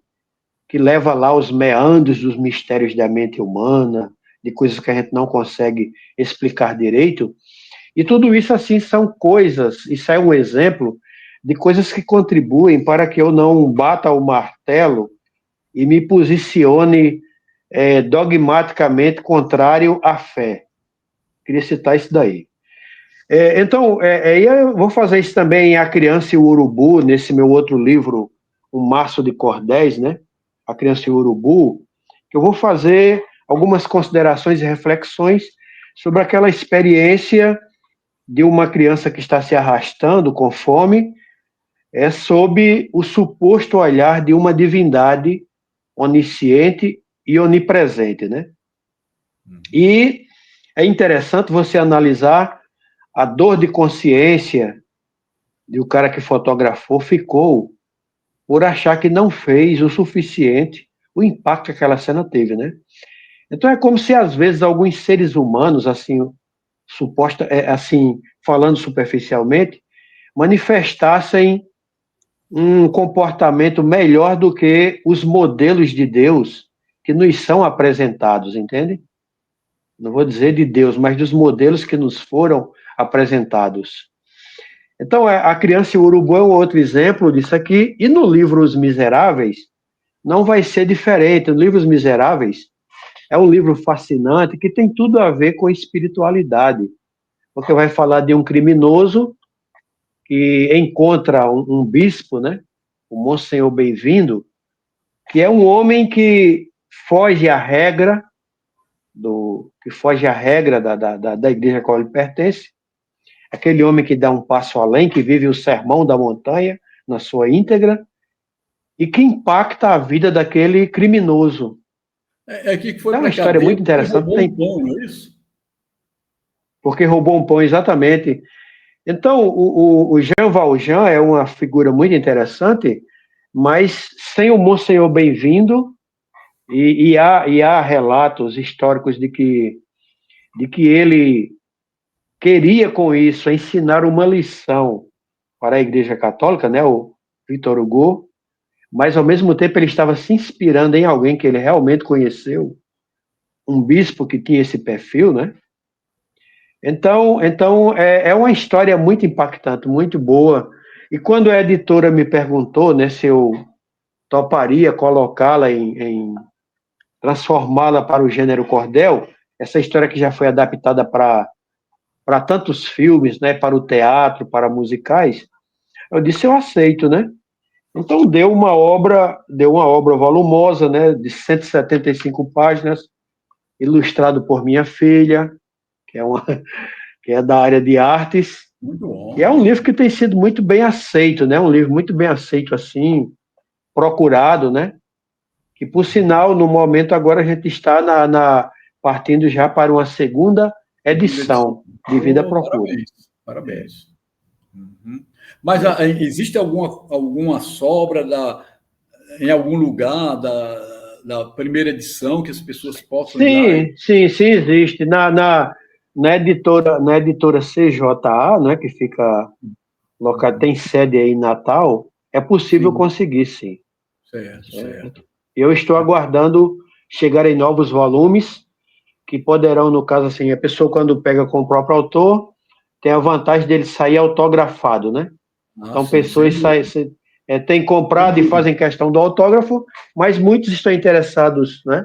Speaker 2: que leva lá os meandros dos mistérios da mente humana, de coisas que a gente não consegue explicar direito. E tudo isso, assim, são coisas, isso é um exemplo de coisas que contribuem para que eu não bata o martelo e me posicione dogmaticamente contrário à fé. Queria citar isso daí. Então, eu vou fazer isso também em A Criança e o Urubu, nesse meu outro livro, Um Maço de Cordéis, né? A Criança e o Urubu, que eu vou fazer algumas considerações e reflexões sobre aquela experiência de uma criança que está se arrastando com fome, sob o suposto olhar de uma divindade onisciente e onipresente, né? E é interessante você analisar a dor de consciência de o cara que fotografou ficou por achar que não fez o suficiente o impacto que aquela cena teve, né? Então é como se às vezes alguns seres humanos, assim, assim, falando superficialmente, manifestassem um comportamento melhor do que os modelos de Deus que nos são apresentados, entende? Não vou dizer de Deus, mas dos modelos que nos foram apresentados. Então, a criança e o urubu é um outro exemplo disso aqui. E no livro Os Miseráveis, não vai ser diferente. No livro Os Miseráveis é um livro fascinante que tem tudo a ver com espiritualidade. Porque vai falar de um criminoso que encontra um bispo, né? O Monsenhor Bem-vindo, que é um homem que foge à regra da igreja a qual ele pertence, aquele homem que dá um passo além, que vive o sermão da montanha na sua íntegra, e que impacta a vida daquele criminoso.
Speaker 1: É aqui que foi
Speaker 2: É uma
Speaker 1: para a
Speaker 2: história
Speaker 1: cadeia
Speaker 2: muito
Speaker 1: porque
Speaker 2: interessante.
Speaker 1: roubou um pão, não é isso?
Speaker 2: Porque roubou um pão, exatamente. Então, o Jean Valjean é uma figura muito interessante, mas sem o Monsenhor Bem-vindo, e há relatos históricos de que ele queria, com isso, ensinar uma lição para a Igreja Católica, né, o Victor Hugo, mas, ao mesmo tempo, ele estava se inspirando em alguém que ele realmente conheceu, um bispo que tinha esse perfil, né? Então é uma história muito impactante, muito boa. E quando a editora me perguntou, né, se eu toparia colocá-la transformá-la para o gênero cordel, essa história que já foi adaptada para tantos filmes, né, para o teatro, para musicais, eu disse eu aceito, né? Então deu uma obra volumosa, né, de 175 páginas, ilustrado por minha filha, que é uma que é da área de artes.
Speaker 1: Muito
Speaker 2: E é
Speaker 1: bom.
Speaker 2: um livro que tem sido muito bem aceito, né? Um livro muito bem aceito, assim, procurado, né? Que, por sinal, no momento agora a gente está partindo já para uma segunda edição, devido à
Speaker 1: Oh,
Speaker 2: procura.
Speaker 1: parabéns, parabéns. Uhum. Mas existe alguma sobra em algum lugar da primeira edição que as pessoas possam ir lá?
Speaker 2: Sim, existe. Na editora CJA, né, que fica tem sede aí em Natal, é possível
Speaker 1: Sim,
Speaker 2: conseguir, sim.
Speaker 1: certo, certo.
Speaker 2: Eu estou aguardando chegarem novos volumes, que poderão, no caso, assim, a pessoa quando pega com o próprio autor, tem a vantagem dele sair autografado, né?
Speaker 1: Ah,
Speaker 2: Então,
Speaker 1: sim,
Speaker 2: pessoas
Speaker 1: sem dúvida.
Speaker 2: têm
Speaker 1: Sem
Speaker 2: comprado e
Speaker 1: dúvida.
Speaker 2: fazem questão do autógrafo, mas muitos estão interessados, né?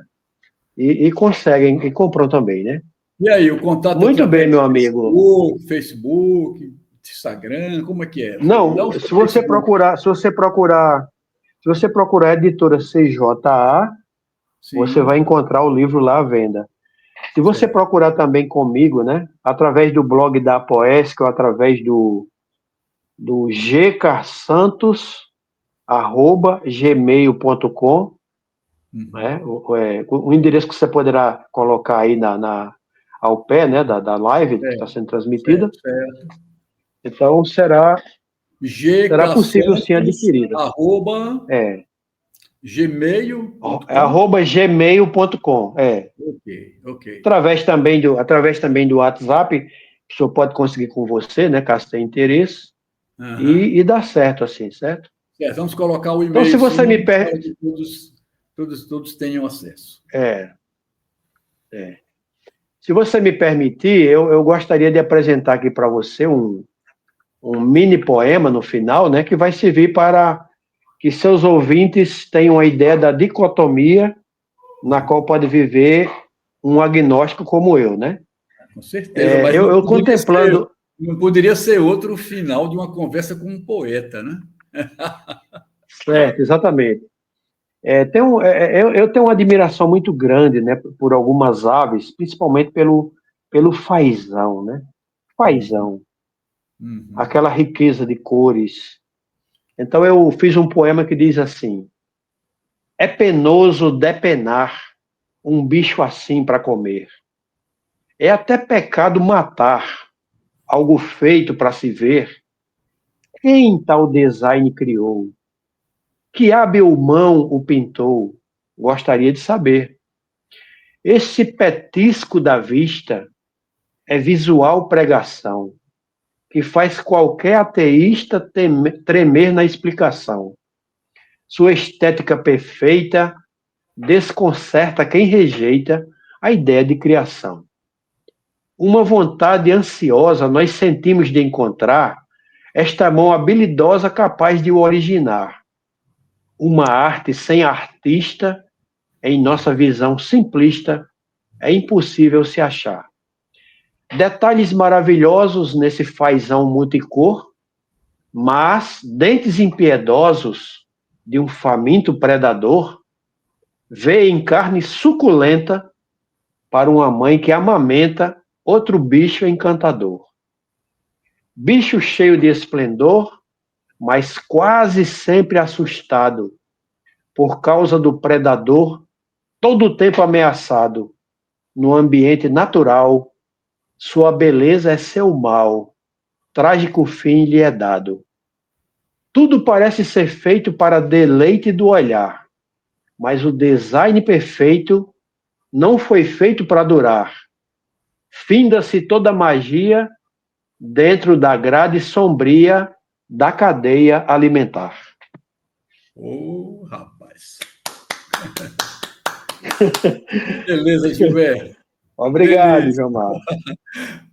Speaker 2: E conseguem, e compram também, né?
Speaker 1: E aí, o contato
Speaker 2: Muito bem,
Speaker 1: através
Speaker 2: meu
Speaker 1: de
Speaker 2: amigo.
Speaker 1: Facebook, Instagram, como é que é? Dá
Speaker 2: Não,
Speaker 1: o seu Facebook.
Speaker 2: se você procurar a editora CJA, você vai
Speaker 1: Sim,
Speaker 2: encontrar o livro lá à venda. Se você
Speaker 1: certo.
Speaker 2: procurar também comigo, né, através do blog da Poética ou através do gcarsantos@gmail.com, né,
Speaker 1: Uhum.
Speaker 2: o endereço que você poderá colocar aí ao pé, né, da live que está
Speaker 1: Certo,
Speaker 2: sendo transmitida.
Speaker 1: certo, certo.
Speaker 2: Então, será possível sim
Speaker 1: Gsantos,
Speaker 2: adquirida.
Speaker 1: arroba,
Speaker 2: É,
Speaker 1: gmail.com.
Speaker 2: @gmail.com,
Speaker 1: Ok, ok.
Speaker 2: através também do WhatsApp, que o senhor pode conseguir com você, né, caso tenha interesse,
Speaker 1: Aham.
Speaker 2: e dá certo assim, certo?
Speaker 1: Certo, vamos colocar o
Speaker 2: Então, se
Speaker 1: e-mail
Speaker 2: você me
Speaker 1: sim,
Speaker 2: per...
Speaker 1: para que todos tenham acesso.
Speaker 2: é, é. Se você me permitir, eu gostaria de apresentar aqui para você um mini poema no final, né, que vai servir para que seus ouvintes tenham uma ideia da dicotomia na qual pode viver um agnóstico como eu, né?
Speaker 1: Com certeza, mas
Speaker 2: Eu contemplando.
Speaker 1: não poderia ser outro final de uma conversa com um poeta, né?
Speaker 2: Certo, exatamente. Eu tenho uma admiração muito grande, né, por algumas aves, principalmente pelo fazão, né?
Speaker 1: Uhum,
Speaker 2: Fazão,
Speaker 1: uhum.
Speaker 2: aquela riqueza de cores. Então eu fiz um poema que diz assim: é penoso depenar um bicho assim para comer. É até pecado matar algo feito para se ver. Quem tal design criou? Que hábil mão o pintou? Gostaria de saber. Esse petisco da vista é visual pregação. que faz qualquer ateísta tremer na explicação. Sua estética perfeita desconcerta quem rejeita a ideia de criação. Uma vontade ansiosa nós sentimos de encontrar esta mão habilidosa capaz de o originar. Uma arte sem artista, em nossa visão simplista, é impossível se achar. Detalhes maravilhosos nesse fazão multicor, mas dentes impiedosos de um faminto predador, vê em carne suculenta para uma mãe que amamenta outro bicho encantador. Bicho cheio de esplendor, mas quase sempre assustado, por causa do predador, todo o tempo ameaçado. No ambiente natural, sua beleza é seu mal, trágico fim lhe é dado. Tudo parece ser feito para deleite do olhar, mas o design perfeito não foi feito para durar. Finda-se toda a magia dentro da grade sombria da cadeia alimentar.
Speaker 1: Ô, rapaz. Beleza, Gilberto.
Speaker 2: Obrigado,
Speaker 1: Beleza.
Speaker 2: Jomar.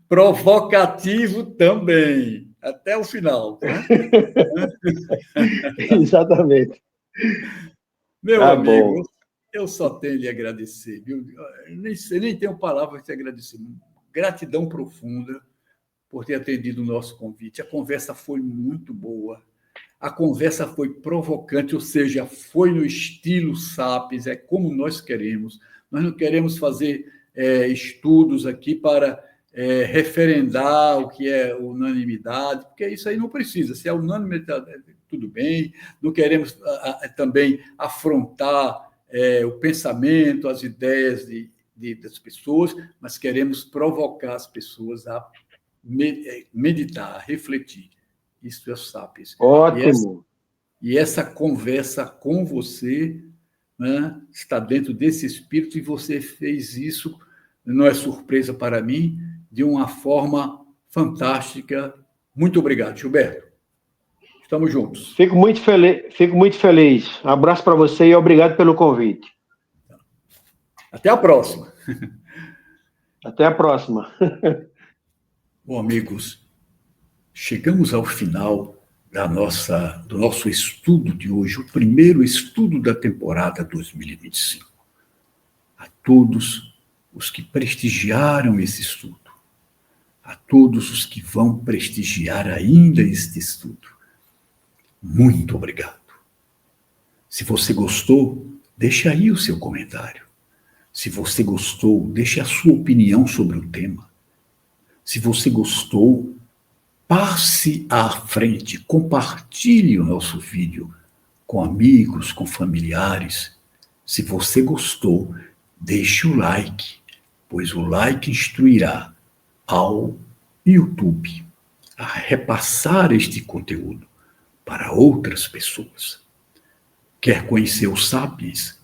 Speaker 1: Provocativo também, até o final, né?
Speaker 2: Exatamente.
Speaker 1: Meu
Speaker 2: Tá
Speaker 1: amigo,
Speaker 2: bom.
Speaker 1: eu só tenho lhe agradecer, viu? Nem tenho palavras para te agradecer. Gratidão profunda por ter atendido o nosso convite. A conversa foi muito boa. A conversa foi provocante, ou seja, foi no estilo Sapiens, é como nós queremos. Nós não queremos fazer estudos aqui para referendar o que é unanimidade, porque isso aí não precisa. Se é unanimidade, tudo bem. Não queremos também afrontar o pensamento, as ideias das pessoas, mas queremos provocar as pessoas a meditar, a refletir. Isso é o Sapiens.
Speaker 2: Ótimo.
Speaker 1: E essa conversa com você, né, está dentro desse espírito, e você fez isso, não é surpresa para mim, de uma forma fantástica. Muito obrigado, Gilberto. Estamos juntos.
Speaker 2: Fico muito feliz. Um abraço para você e obrigado pelo convite.
Speaker 1: Até a próxima.
Speaker 2: Até a próxima.
Speaker 1: Bom, amigos, chegamos ao final do nosso estudo de hoje, o primeiro estudo da temporada 2025. A todos os que prestigiaram esse estudo, a todos os que vão prestigiar ainda este estudo, muito obrigado. Se você gostou, deixe aí o seu comentário. Se você gostou, deixe a sua opinião sobre o tema. Se você gostou, passe à frente, compartilhe o nosso vídeo com amigos, com familiares. Se você gostou, deixe o like, pois o like instruirá ao YouTube a repassar este conteúdo para outras pessoas. Quer conhecer o Sapiens?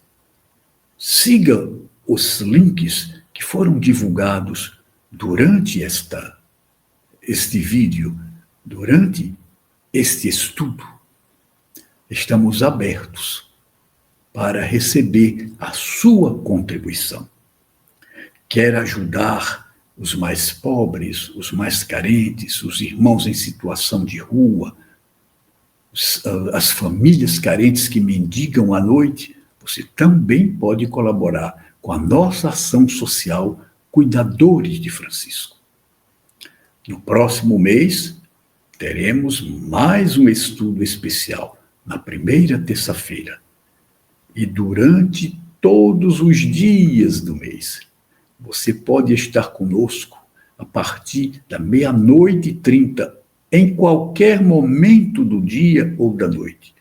Speaker 1: Siga os links que foram divulgados durante este vídeo, durante este estudo. Estamos abertos para receber a sua contribuição. Quer ajudar os mais pobres, os mais carentes, os irmãos em situação de rua, as famílias carentes que mendigam à noite? Você também pode colaborar com a nossa ação social Cuidadores de Francisco. No próximo mês, teremos mais um estudo especial, na primeira terça-feira. E durante todos os dias do mês, você pode estar conosco a partir da 00:30, em qualquer momento do dia ou da noite,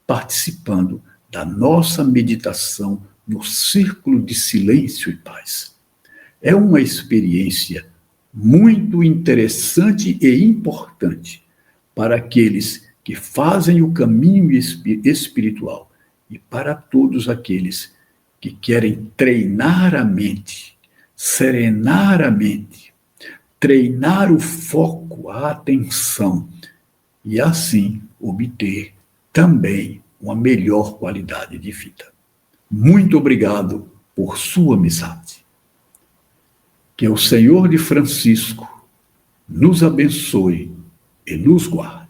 Speaker 1: participando da nossa meditação no Círculo de Silêncio e Paz. É uma experiência muito interessante e importante para aqueles que fazem o caminho espiritual e para todos aqueles que querem treinar a mente, serenar a mente, treinar o foco, a atenção, e assim obter também uma melhor qualidade de vida. Muito obrigado por sua amizade. Que o Senhor de Francisco nos abençoe e nos guarde.